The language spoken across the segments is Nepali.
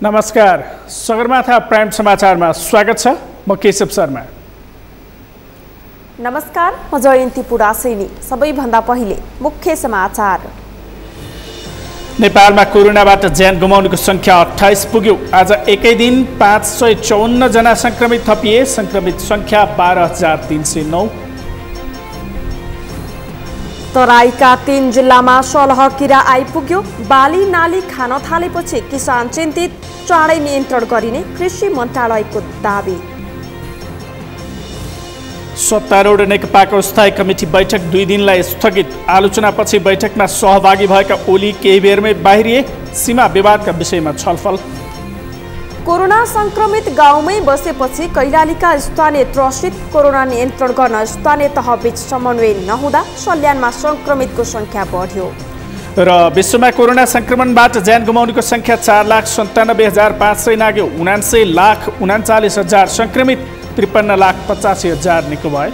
नमस्कार, सगरमाथा प्राइम समाचारमा स्वागत छ। म केशव शर्मा। नमस्कार, म जयन्ती पुडासैनी। सबैभन्दा पहिले मुख्य समाचार। नेपालमा कोरोनाबाट ज्यान गुमाउनेको संख्या 28 पुग्यो। आज एकै दिन 554 जना संक्रमित थपिए। संक्रमित संख्या 12,309। तराईका 3 जिल्लामा सलह किरा आइपुग्यो। बाली नाली खान थालेपछि किसान चिन्तित। चाँडै नियन्त्रण गरिने कृषि मन्त्रालयको दाबी। सत्तारूढ नेकपाको स्थायी कमिटी बैठक 2 दिनलाई स्थगित। आलोचनापछि बैठकमा सहभागी भएका ओली केही बेरमै बाहिरिए। सीमा विवादका विषयमा छलफल। कोरोना संक्रमित गाउँमै बसेपछि कैलालीका स्थानीय त्रसित। कोरोना नियन्त्रण गर्न स्थानीय तहबीच समन्वय नहुँदा सल्यानमा संक्रमितको संख्या बढ्यो। र विश्वमा कोरोना संक्रमणबाट ज्यान गुमाउनेको संख्या 4,97,500 नाग्यो। 79,39,000 संक्रमित, 53,85,000 निको भए।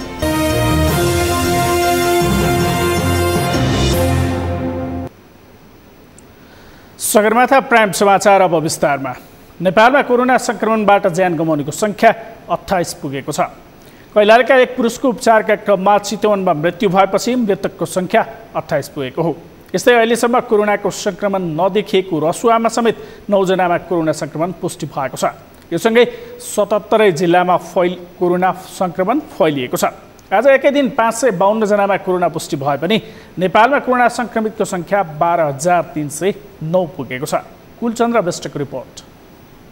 सगरमाथा प्राइम समाचार अब विस्तारमा। नेपालमा कोरोना संक्रमणबाट ज्यान गुमाउनेको संख्या 28 पुगेको छ। कैलालीका एक पुरुषको उपचारका क्रममा चितवनमा मृत्यु भएपछि मृतकको संख्या 28 पुगेको हो। यस्तै अहिलेसम्म कोरोनाको संक्रमण नदेखिएको रसुवामा समेत 9 जनामा कोरोना संक्रमण पुष्टि भएको छ। यो सँगै 77 जिल्लामा कोरोना संक्रमण फैलिएको छ। आज एकै दिन 552 जनामा कोरोना पुष्टि भए पनि नेपालमा कोरोना संक्रमितको संख्या 12,309 पुगेको छ। कुलचन्द्र बेस्टको रिपोर्ट।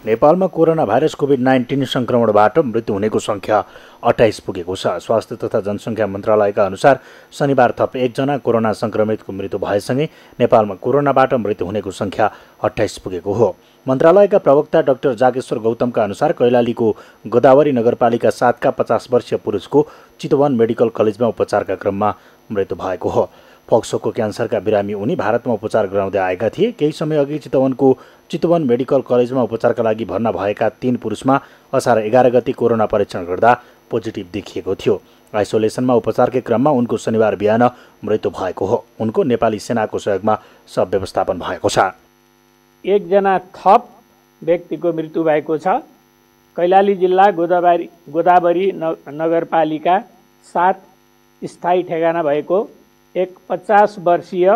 नेपालमा कोरोना भाइरस कोभिड-19 संक्रमणबाट मृत्यु हुनेको संख्या 28 पुगेको छ। स्वास्थ्य तथा जनसङ्ख्या मन्त्रालयका अनुसार शनिबार थप 1 जना कोरोना संक्रमितको मृत्यु भएसँगै नेपालमा कोरोनाबाट मृत्यु हुनेको संख्या 28 पुगेको हो। मन्त्रालयका प्रवक्ता डाक्टर जागेश्वर गौतमका अनुसार कैलालीको गोदावरी नगरपालिका 7 का 50 वर्षीय पुरुषको चितवन मेडिकल कलेजमा उपचारका क्रममा मृत्यु भएको हो। फोक्सोको क्यान्सरका बिरामी उनी भारतमा उपचार गराउँदै आएका थिए। केही समय अघि चितवन मेडिकल कलेजमा उपचारका लागि भर्ना भएका 3 पुरुषमा असार 11 गति कोरोना परीक्षण गर्दा पोजिटिभ देखिएको थियो। आइसोलेसनमा उपचारकै क्रममा उनको शनिबार बिहान मृत्यु भएको हो। उनको नेपाली सेनाको सहयोगमा शव व्यवस्थापन भएको छ। 1 जना थप व्यक्तिको मृत्यु भएको छ। कैलाली जिल्ला गोदावरी नगरपालिका 7 स्थायी ठेगाना भएको एक 50 वर्षीय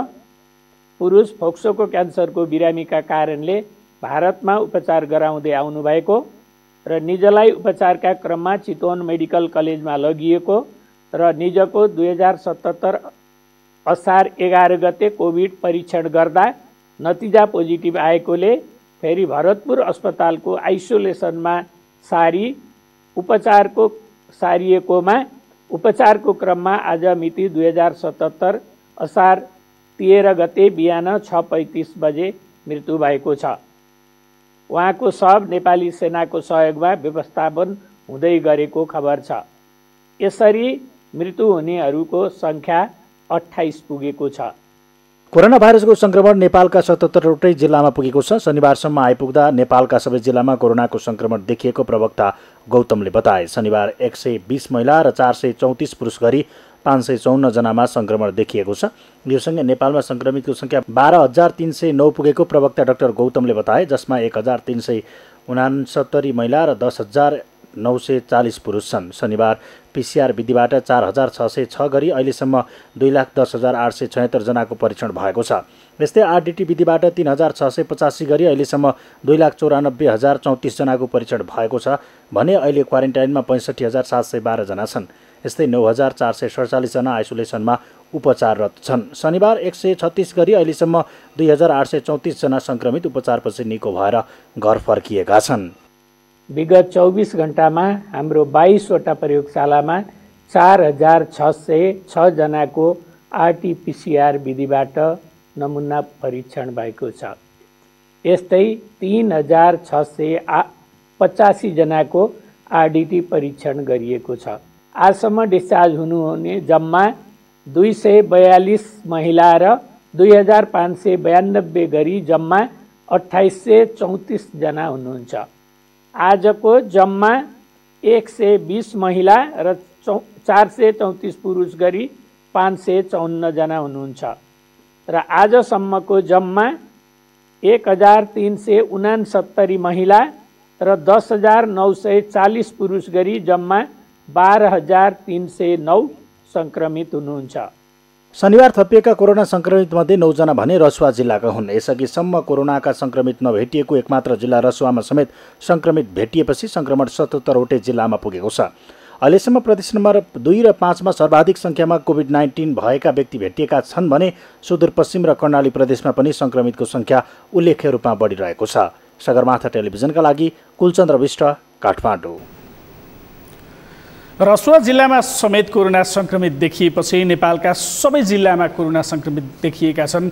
पुरुष फोक्सोको क्यान्सरको बिरामीका कारणले भारतमा उपचार गराउँदै आउनुभएको र निजलाई उपचारका क्रममा चितवन मेडिकल कलेजमा लगिएको र निजको 2077 असार 11 गते कोभिड परीक्षण गर्दा नतिजा पोजिटिभ आएकोले फेरि भरतपुर अस्पतालको आइसोलेसनमा सारिएकोमा उपचारको क्रममा आज मिति 2077 असार 13 गते बिहान 6:35 बजे मृत्यु भएको छ। उहाँको शव नेपाली सेनाको सहयोगमा व्यवस्थापन हुँदै गरेको खबर छ। यसरी मृत्यु हुनेहरूको संख्या 28 पुगेको छ। कोरोना भाइरसको संक्रमण नेपालका 77वटै जिल्लामा पुगेको छ। शनिबारसम्म आइपुग्दा नेपालका सबै जिल्लामा कोरोनाको संक्रमण देखिएको प्रवक्ता गौतमले बताए। शनिबार 120 महिला र 434 पुरुष गरी 554 जनामा संक्रमण देखिएको छ। यो सँगै नेपालमा संक्रमितको संख्या 12,309 पुगेको प्रवक्ता डाक्टर गौतमले बताए, जसमा 1,369 महिला र 10,940 पुरुष छन्। शनिबार पिसिआर विधिबाट 4,606 गरी अहिलेसम्म 2,10,876 जनाको परीक्षण भएको छ। यस्तै आरडिटी विधिबाट 3,685 गरी अहिलेसम्म 2,94,034 जनाको परीक्षण भएको छ भने अहिले क्वारेन्टाइनमा 65,712 जना छन्। यस्तै 9,447 जना आइसोलेसनमा उपचाररत छन्। शनिबार 136 गरी अहिलेसम्म 2,834 जना संक्रमित उपचारपछि निको भएर घर फर्किएका छन्। विगत 24 घण्टामा हाम्रो 22वटा प्रयोगशालामा 4,606 जनाको आरटिपिसिआर विधिबाट नमुना परीक्षण भएको छ। यस्तै 3,685 जनाको आरडिटी परीक्षण गरिएको छ। आजसम्म डिस्चार्ज हुनुहुने जम्मा 242 महिला र 2,592 गरी जम्मा 2,834 जना हुनुहुन्छ। आजको जम्मा 120 महिला र 434 पुरुष गरी 554 जना हुनुहुन्छ र आजसम्मको जम्मा 1369 महिला र 10,940 पुरुष गरी जम्मा 12,309 सङ्क्रमित हुनुहुन्छ। शनिबार थपिएका कोरोना सङ्क्रमितमध्ये 9 जना भने रसुवा जिल्लाका हुन्। यसअघिसम्म कोरोनाका सङ्क्रमित नभेटिएको एकमात्र जिल्ला रसुवामा समेत सङ्क्रमित भेटिएपछि सङ्क्रमण 77वटै जिल्लामा पुगेको छ। अहिलेसम्म प्रदेश नम्बर 2 र 5 मा सर्वाधिक सङ्ख्यामा कोभिड-19 भएका व्यक्ति भेटिएका छन् भने सुदूरपश्चिम र कर्णाली प्रदेशमा पनि सङ्क्रमितको सङ्ख्या उल्लेख्य रूपमा बढिरहेको छ। सगरमाथा टेलिभिजनका लागि कुलचन्द्र विष्ट, काठमाडौँ। रसुवा जिल्लामा समेत कोरोना सङ्क्रमित देखिएपछि नेपालका सबै जिल्लामा कोरोना सङ्क्रमित देखिएका छन्।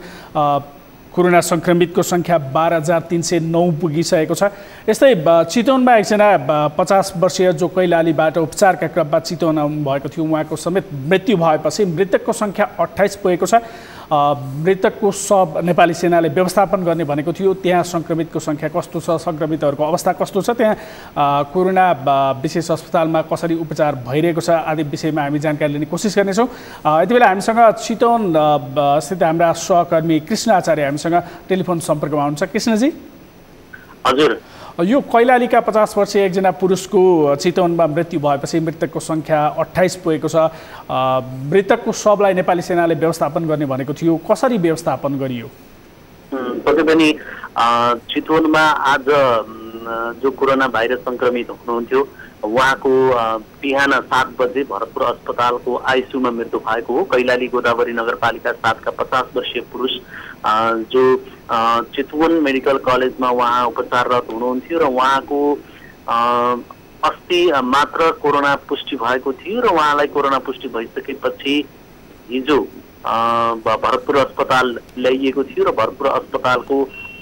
कोरोना सङ्क्रमितको सङ्ख्या 12,309 पुगिसकेको छ। यस्तै चितवनमा एकजना 50 वर्षीय जो कैलालीबाट उपचारका क्रममा चितवन भएको थियो, उहाँको समेत मृत्यु भएपछि मृतकको सङ्ख्या 28 पुगेको छ। मृतकको शव नेपाली सेनाले व्यवस्थापन गर्ने भनेको थियो। त्यहाँ सङ्क्रमितको सङ्ख्या कस्तो छ, सङ्क्रमितहरूको अवस्था कस्तो छ, त्यहाँ कोरोना विशेष अस्पतालमा कसरी उपचार भइरहेको छ आदि विषयमा हामी जानकारी लिने कोसिस गर्नेछौँ। यति बेला हामीसँग चितवन स्थित हाम्रा सहकर्मी कृष्ण आचार्य हामीसँग टेलिफोन सम्पर्कमा हुनुहुन्छ। कृष्णजी, हजुर, यो कैलालीका 50 वर्षीय एकजना पुरुषको चितवनमा मृत्यु भएपछि मृतकको सङ्ख्या 28 पुगेको छ। मृतकको शवलाई नेपाली सेनाले व्यवस्थापन गर्ने भनेको थियो, कसरी व्यवस्थापन गरियो? पक्कै पनि चितवनमा आज जो कोरोना भाइरस सङ्क्रमित हुनुहुन्थ्यो उहाँको बिहान 7 बजे भरतपुर अस्पतालको आइसियूमा मृत्यु भएको हो। कैलाली गोदावरी नगरपालिका 7 का 50 वर्षीय पुरुष जो चितवन मेडिकल कलेजमा उहाँ उपचाररत हुनुहुन्थ्यो र उहाँको अस्ति मात्र कोरोना पुष्टि भएको थियो र उहाँलाई कोरोना पुष्टि भइसकेपछि हिजो भरतपुर अस्पताल ल्याइएको थियो र भरतपुर अस्पतालको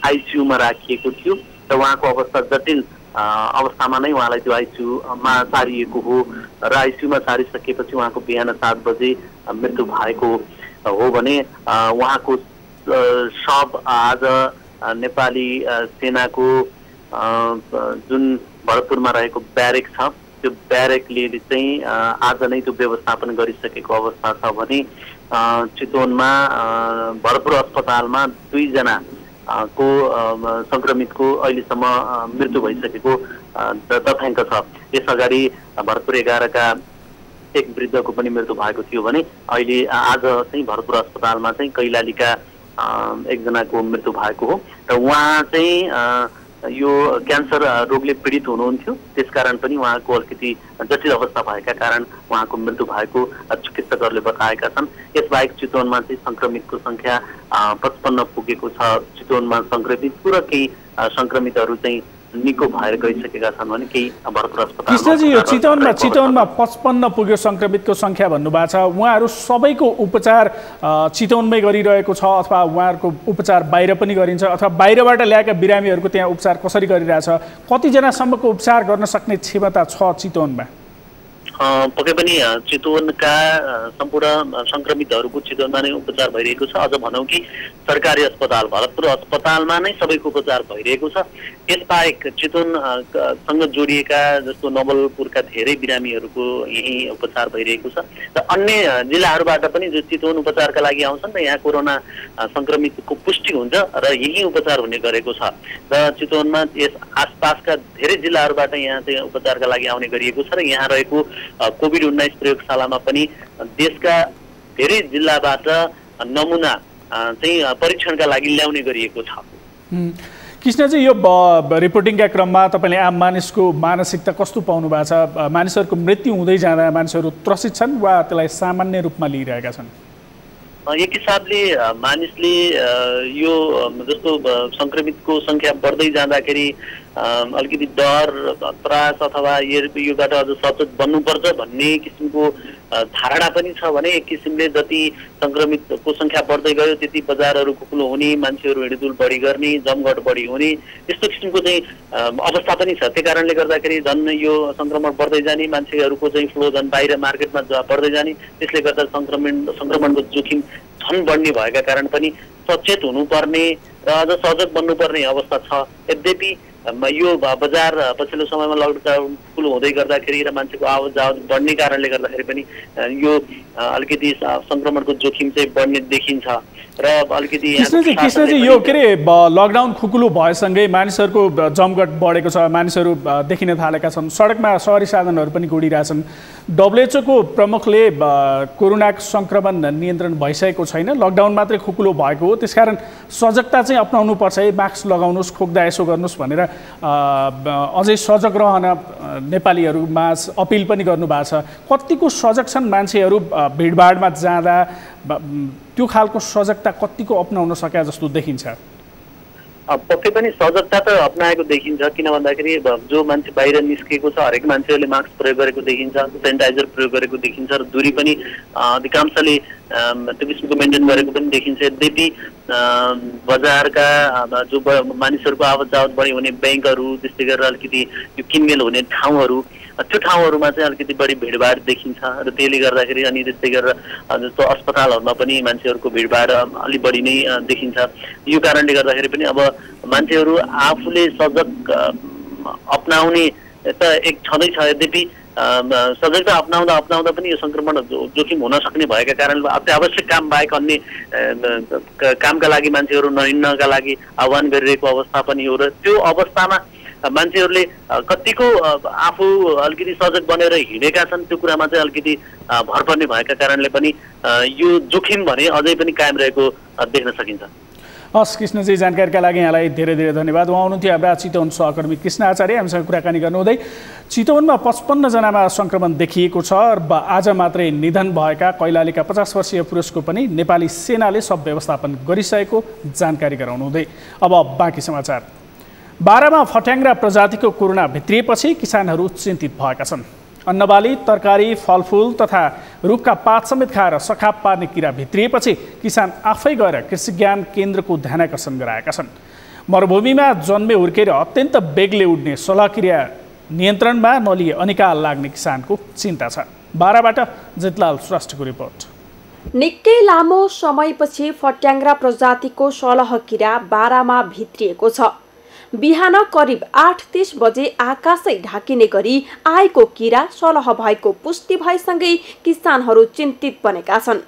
आइसियूमा राखिएको थियो र उहाँको अवस्था जटिल अवस्थामा नै उहाँलाई त्यो आइसियूमा सारिएको हो र आइसियूमा सारिसकेपछि उहाँको बिहान 7 बजे मृत्यु भएको हो भने उहाँको शव आज नेपाली सेनाको जुन भरतपुरमा रहेको ब्यारेक छ त्यो ब्यारेकले चाहिँ आज नै त्यो व्यवस्थापन गरिसकेको अवस्था छ भने चितवनमा भरतपुर अस्पतालमा 2 जना को सङ्क्रमितको अहिलेसम्म मृत्यु भइसकेको तथ्याङ्क छ। यसअगाडि भरतपुर 11 का एक वृद्धको पनि मृत्यु भएको थियो भने अहिले आज चाहिँ भरतपुर अस्पतालमा चाहिँ कैलालीका एकजनाको मृत्यु भएको हो र उहाँ चाहिँ यो क्यान्सर रोगले पीडित हुनुहुन्थ्यो। त्यसकारण पनि उहाँको अलिकति जटिल अवस्था भएका कारण उहाँको मृत्यु भएको चिकित्सकहरूले बताएका छन्। यसबाहेक चितवनमा चाहिँ सङ्क्रमितको सङ्ख्या 55 पुगेको छ। चितवनमा सङ्क्रमित र केही सङ्क्रमितहरू चाहिँ निको भएर गइसकेका छन् भने केही भरतपुर अस्पताल। कृष्णजी, यो चितवनमा 55 पुग्यो सङ्क्रमितको सङ्ख्या भन्नुभएको छ। उहाँहरू सबैको उपचार चितवनमै गरिरहेको छ अथवा उहाँहरूको उपचार बाहिर पनि गरिन्छ अथवा बाहिरबाट ल्याएका बिरामीहरूको त्यहाँ उपचार कसरी गरिरहेछ? कतिजनासम्मको उपचार गर्न सक्ने क्षमता छ चितवनमा? पक्कै पनि चितवनका सम्पूर्ण सङ्क्रमितहरूको चितवनमा नै उपचार भइरहेको छ। अझ भनौँ कि सरकारी अस्पताल भरतपुर अस्पतालमा नै सबैको उपचार भइरहेको छ। यसबाहेक चितवनसँग जोडिएका जस्तो नवलपुरका धेरै बिरामीहरूको यही उपचार भइरहेको छ र अन्य जिल्लाहरूबाट पनि जो चितवन उपचारका लागि आउँछन् र यहाँ कोरोना सङ्क्रमितको पुष्टि हुन्छ र यही उपचार हुने गरेको छ र चितवनमा यस आसपासका धेरै जिल्लाहरूबाट यहाँ चाहिँ उपचारका लागि आउने गरिएको छ र यहाँ रहेको कोभिड-19 प्रयोगशालामा पनि देशका धेरै जिल्लाबाट नमुना चाहिँ परीक्षणका लागि ल्याउने गरिएको छ। कृष्णजी, यो रिपोर्टिङका क्रममा तपाईँले आम मानिसको मानसिकता कस्तो पाउनु भएको छ? मानिसहरूको मृत्यु हुँदै जाँदा मानिसहरू त्रसित छन् वा त्यसलाई सामान्य रूपमा लिइरहेका छन्? एक हिसाबले मानिसले यो जस्तो सङ्क्रमितको सङ्ख्या बढ्दै जाँदाखेरि अलिकति डर त्रास अथवा योबाट अझ सचेत बन्नुपर्छ भन्ने किसिमको धारणा पनि छ भने एक किसिमले जति सङ्क्रमितको सङ्ख्या बढ्दै गयो त्यति बजारहरू खुकुलो हुने, मान्छेहरू हिँडडुल बढी गर्ने, जमघट बढी हुने यस्तो किसिमको चाहिँ अवस्था पनि छ। त्यही कारणले गर्दाखेरि झन् यो सङ्क्रमण बढ्दै जाने, मान्छेहरूको चाहिँ फ्लो झन् बाहिर मार्केटमा बढ्दै जाने, त्यसले गर्दा सङ्क्रमणको जोखिम झन् बढ्ने भएका कारण पनि सचेत हुनुपर्ने र अझ सजग बन्नुपर्ने अवस्था छ। यद्यपि यो बजार पछिल्लो समयमा लकडाउन फुल हुँदै गर्दाखेरि र मान्छेको आवत जावत बढ्ने कारणले गर्दाखेरि पनि यो अलिकति संक्रमणको जोखिम चाहिँ बढ्ने देखिन्छ र अलिकति कृष्णजी यो के अरे लकडाउन खुकुलो भएसँगै मानिसहरूको जमघट बढेको छ, मानिसहरू देखिन थालेका छन्, सडकमा सहरी साधनहरू पनि गुडिरहेछन्। WHO को प्रमुखले कोरोना संक्रमण नियन्त्रण भइसकेको छैन, लकडाउन मात्रै खुकुलो भएको हो, त्यसकारण सजगता चाहिँ अपनाउनु पर्छ है, मास्क लगाउनुहोस्, खोक्दा यसो गर्नुहोस् भनेर अझै सजग रहन नेपालीहरूमा अपिल पनि गर्नुभएको छ। कतिको सजग छन् मान्छेहरू भिडभाडमा जाँदा, त्यो खालको सजगता कतिको अपनाउन सके जस्तो देखिन्छ? पक्कै पनि सजगता त अपनाएको देखिन्छ, किन भन्दाखेरि जो मान्छे बाहिर निस्केको छ हरेक मान्छेहरूले मास्क प्रयोग गरेको देखिन्छ, सेनिटाइजर प्रयोग गरेको देखिन्छ र दूरी पनि अधिकांशले त्यो किसिमको मेन्टेन गरेको पनि देखिन्छ। यद्यपि बजारका जो मानिसहरूको आवत जावत बढी हुने ब्याङ्कहरू, त्यस्तै गरेर अलिकति यो किनमेल हुने ठाउँहरू, त्यो ठाउँहरूमा चाहिँ अलिकति बढी भिडभाड देखिन्छ र त्यसले गर्दाखेरि अनि त्यस्तै गरेर जस्तो अस्पतालहरूमा पनि मान्छेहरूको भिडभाड अलि बढी नै देखिन्छ। यो कारणले गर्दाखेरि पनि अब मान्छेहरू आफूले सजग अपनाउने त एक छँदैछ, यद्यपि सजगता अपनाउँदा पनि यो संक्रमण जोखिम हुन सक्ने भएका कारणले अत्यावश्यक काम बाहेक अन्य कामका लागि मान्छेहरू नहिँड्नका लागि आह्वान गरिरहेको अवस्था पनि हो र त्यो अवस्थामा मान्छेहरूले कतिको आफू अलिकति सजग बनेर हिँडेका छन् त्यो कुरामा चाहिँ अलिकति भर पर्ने भएका कारणले पनि यो जोखिम भने अझै पनि कायम रहेको देख्न सकिन्छ। हस् कृष्णजी, जानकारीका लागि यहाँलाई धेरै धेरै धन्यवाद। उहाँ हुनुहुन्थ्यो हाम्रा चितवन सहकर्मी कृष्ण आचार्य, हामीसँग कुराकानी गर्नुहुँदै। चितवनमा 55 जनामा संक्रमण देखिएको छ र आज मात्रै निधन भएका कैलालीका 50 वर्षीय पुरुषको पनि नेपाली सेनाले सब व्यवस्थापन गरिसकेको जानकारी गराउनुहुँदै। अब बाँकी समाचार। बारामा फट्याङ्ग्रा प्रजातिको कोरोना भित्रिएपछि किसानहरू चिन्तित भएका छन्। अन्नबाली, तरकारी, फलफुल तथा रुखका पात समेत खाएर सखाप पार्ने किरा भित्रिएपछि किसान आफै गएर कृषि ज्ञान केन्द्रको ध्यानाकर्षण गराएका छन्। मरुभूमिमा जन्मे हुर्केर अत्यन्त बेगले उड्ने सलाकिरा नियन्त्रणमा नलिए अनिकाल लाग्ने किसानको चिन्ता छ। बाराबाट जितलाल श्रेष्ठको रिपोर्ट। निकै लामो समयपछि फट्याङ्ग्रा प्रजातिको सलह किरा बारामा भित्रिएको छ। बिहान करिब 8:30 बजे आकाशै ढाकिने गरी आएको किरा सलह भएको पुष्टि भएसँगै किसानहरू चिन्तित बनेका छन्।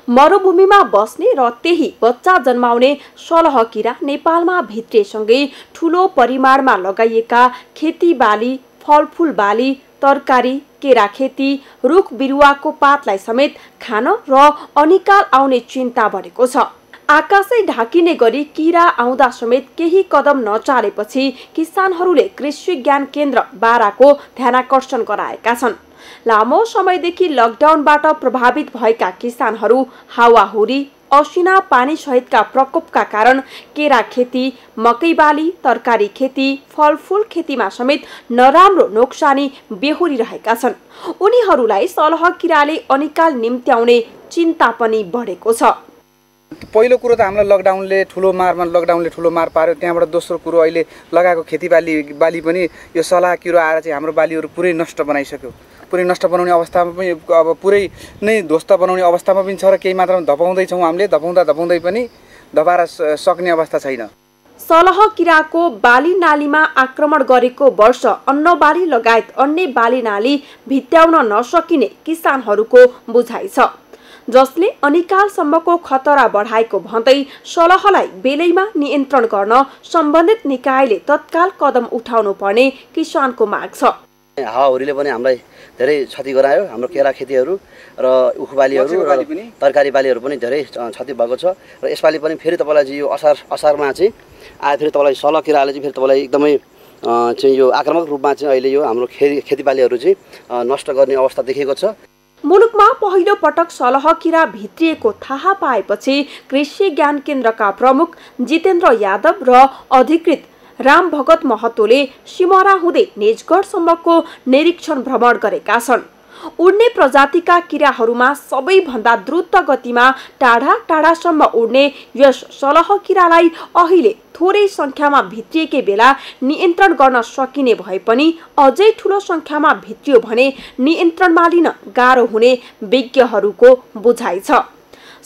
मरुभूमिमा बस्ने र त्यही बच्चा जन्माउने सलह किरा नेपालमा भित्रिएसँगै ठूलो परिमाणमा लगाइएका खेतीबाली, फलफुल बाली, तरकारी, केरा खेती, रुख बिरुवाको पातलाई समेत खान र अनिकाल आउने चिन्ता बढेको छ। आकाशै ढाकिने गरी किरा आउँदा समेत केही कदम नचालेपछि किसानहरूले कृषि ज्ञान केन्द्र बाराको ध्यानाकर्षण गराएका छन्। लामो समयदेखि लकडाउनबाट प्रभावित भएका किसानहरू हावाहुरी, असिना पानी सहितका प्रकोपका कारण केरा खेती, मकै बाली, तरकारी खेती, फलफुल खेतीमा समेत नराम्रो नोक्सानी बेहोरिरहेका छन्। उनीहरूलाई सलह किराले अनिकाल निम्त्याउने चिन्ता पनि बढेको छ। पहिलो कुरो त हामीलाई लकडाउनले ठुलो मार पार्यो। त्यहाँबाट दोस्रो कुरो अहिले लगाएको खेतीबाली पनि यो सलाह किरो आएर चाहिँ हाम्रो बालीहरू पुरै नष्ट बनाइसक्यो। पुरै नष्ट बनाउने अवस्थामा पनि अब पुरै नै ध्वस्त बनाउने अवस्थामा पनि छ र केही मात्रामा धपाउँदैछौँ हामीले। धपाउँदै पनि धपाएर सक्ने अवस्था छैन। सलह किराको बाली नालीमा आक्रमण गरेको वर्ष अन्नबाली लगायत अन्य बाली नाली भित्याउन नसकिने किसानहरूको बुझाइ छ, जसले अनिकालसम्मको खतरा बढाएको भन्दै सलहलाई बेलैमा नियन्त्रण गर्न सम्बन्धित निकायले तत्काल कदम उठाउनु पर्ने किसानको माग छ। हावाहुरीले पनि हामीलाई धेरै क्षति गरायो। हाम्रो केरा खेतीहरू र उखुबालीहरू र तरकारी बालीहरू पनि धेरै क्षति भएको छ र यसपालि पनि फेरि तपाईँलाई यो असारमा चाहिँ आयो। फेरि तपाईँलाई सलह किराले चाहिँ फेरि तपाईँलाई एकदमै चाहिँ यो आक्रामक रूपमा चाहिँ अहिले यो हाम्रो खेतीबालीहरू चाहिँ नष्ट गर्ने अवस्था देखिएको छ। मुलुकमा पहिलो पटक सलह किरा भित्रिएको थाहा पाएपछि कृषि ज्ञान केन्द्रका प्रमुख जितेन्द्र यादव र अधिकृत राम भगत महतोले सिमरा हुँदै निजगढसम्मको निरीक्षण भ्रमण गरेका छन्। उड्ने प्रजातिका किराहरूमा सबैभन्दा द्रुत गतिमा टाढासम्म उड्ने यस सलह किरालाई अहिले थोरै संख्यामा भित्रिएकै बेला नियन्त्रण गर्न सकिने भए पनि अझै ठूलो संख्यामा भित्रियो भने नियन्त्रणमा लिन गाह्रो हुने विज्ञहरूको बुझाइ छ।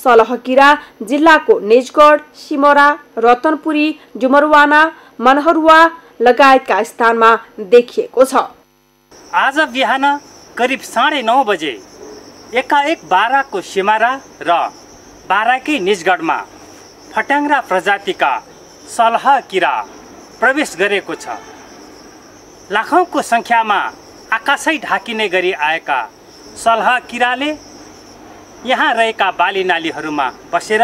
सलहकिरा जिल्लाको निजगढ, सिमरा, रतनपुरी, डुमरवाना, मनहरुवा लगायतका स्थानमा देखिएको छ। आज बिहान करिब 9:30 बजे एकाएक बाराको सिमरा र बाराकै निजगढमा फट्याङ्ग्रा प्रजातिका सलहकिरा प्रवेश गरेको छ। लाखौंको संख्यामा आकाशै ढाकिने गरी आएका सलहकिराले यहाँ रहेका बाली नालीहरूमा बसेर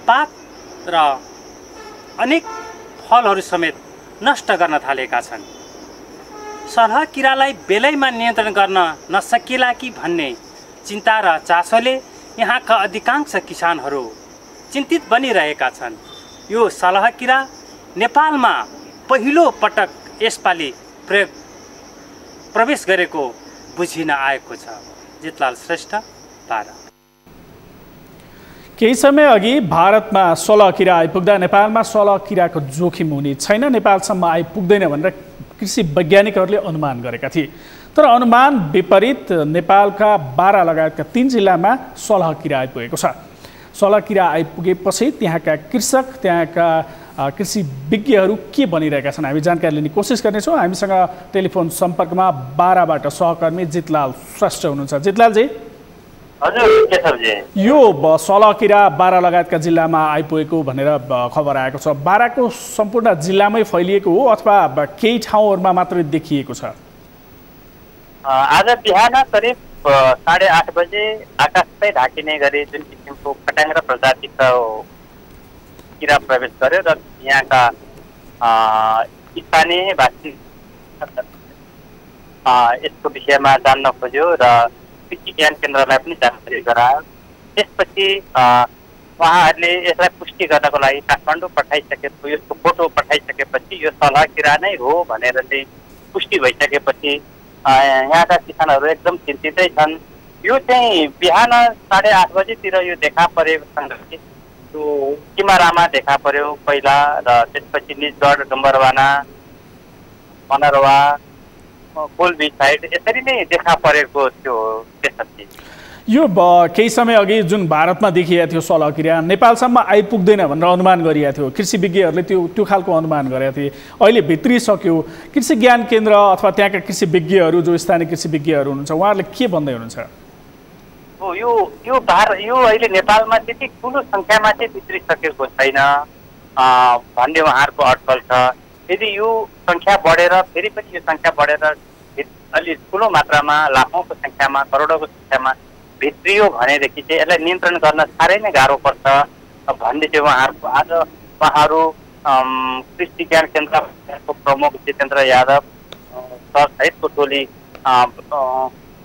पात र अनेक फलहरू समेत नष्ट गर्न थालेका छन्। सलहकिरालाई बेलैमा नियन्त्रण गर्न नसकिएला कि भन्ने चिन्ता र चासोले यहाँका अधिकांश किसानहरू चिन्तित बनिरहेका छन्। यो सलहकिरा नेपालमा पहिलो पटक यसपालि प्रवेश गरेको बुझिन आएको छ। जितलाल श्रेष्ठ, बारा। केही समय अघि भारतमा सलहकिरा आइपुग्दा नेपालमा सलहकिराको जोखिम हुने छैन, नेपालसम्म आइपुग्दैन भनेर कृषि वैज्ञानिकहरूले अनुमान गरेका थिए। तर अनुमान विपरीत नेपालका बारा लगायतका 3 जिल्लामा सलहकिरा आइपुगेको छ। सलहकिरा आइपुगेपछि त्यहाँका कृषक, त्यहाँका कृषि विज्ञहरू के भनिरहेका छन् हामी जानकारी लिने कोसिस गर्नेछौँ। हामीसँग टेलिफोन सम्पर्कमा बाराबाट सहकर्मी जितलाल श्रेष्ठ हुनुहुन्छ। जितलालजी, हजुर केशवजी, यो सलहकिरा बारा लगायतका जिल्लामा आइपुगेको भनेर खबर आएको छ। बाराको सम्पूर्ण जिल्लामै फैलिएको हो अथवा केही ठाउँहरूमा मात्रै देखिएको छ? आज बिहान करिब 8:30 बजे आकाशै ढाकिने गरी जुन किसिमको फट्याङ्ग्रा प्रजातिको किरा प्रवेश गर्यो र यहाँका स्थानीय वासी यसको विषयमा जान्न खोज्यो र कृषि ज्ञान केन्द्रलाई पनि जानकारी गरायो। त्यसपछि उहाँहरूले यसलाई पुष्टि गर्नको लागि काठमाडौँ पठाइसकेको, यसको फोटो पठाइसकेपछि यो सलहकिरा नै हो भनेर चाहिँ पुष्टि भइसकेपछि यहाँका किसानहरू एकदम चिन्तितै छन्। यो चाहिँ बिहान 8:30 बजेतिर यो देखा परेसँगै यो सिमरामा देखा पर्यो पहिला र त्यसपछि निजगढ, डुम्बरवाना, मनरवा, कोलबी साइड यसरी नै देखा परेको थियो। त्यसपछि यो केही समय अघि जुन भारतमा देखिएको थियो सलहकिरा नेपालसम्म आइपुग्दैन भनेर अनुमान गरिएको थियो। कृषि विज्ञहरूले त्यो खालको अनुमान गरेका थिए। अहिले भित्रिसक्यो। कृषि ज्ञान केन्द्र अथवा त्यहाँका कृषि विज्ञहरू, जो स्थानीय कृषि विज्ञहरू हुनुहुन्छ, उहाँहरूले के भन्दै हुनुहुन्छ? यो अहिले नेपालमा त्यति ठुलो सङ्ख्यामा चाहिँ भित्रिसकेको छैन भन्ने उहाँहरूको अटकल छ। यदि यो सङ्ख्या बढेर फेरि पनि यो सङ्ख्या बढेर अलि ठुलो मात्रामा लाखौँको सङ्ख्यामा, करोडौँको सङ्ख्यामा भित्रियो भनेदेखि चाहिँ यसलाई नियन्त्रण गर्न साह्रै नै गाह्रो पर्छ भन्ने चाहिँ उहाँहरूको आज उहाँहरू कृषि विज्ञान केन्द्रको प्रमुख जितेन्द्र यादव सहितको टोली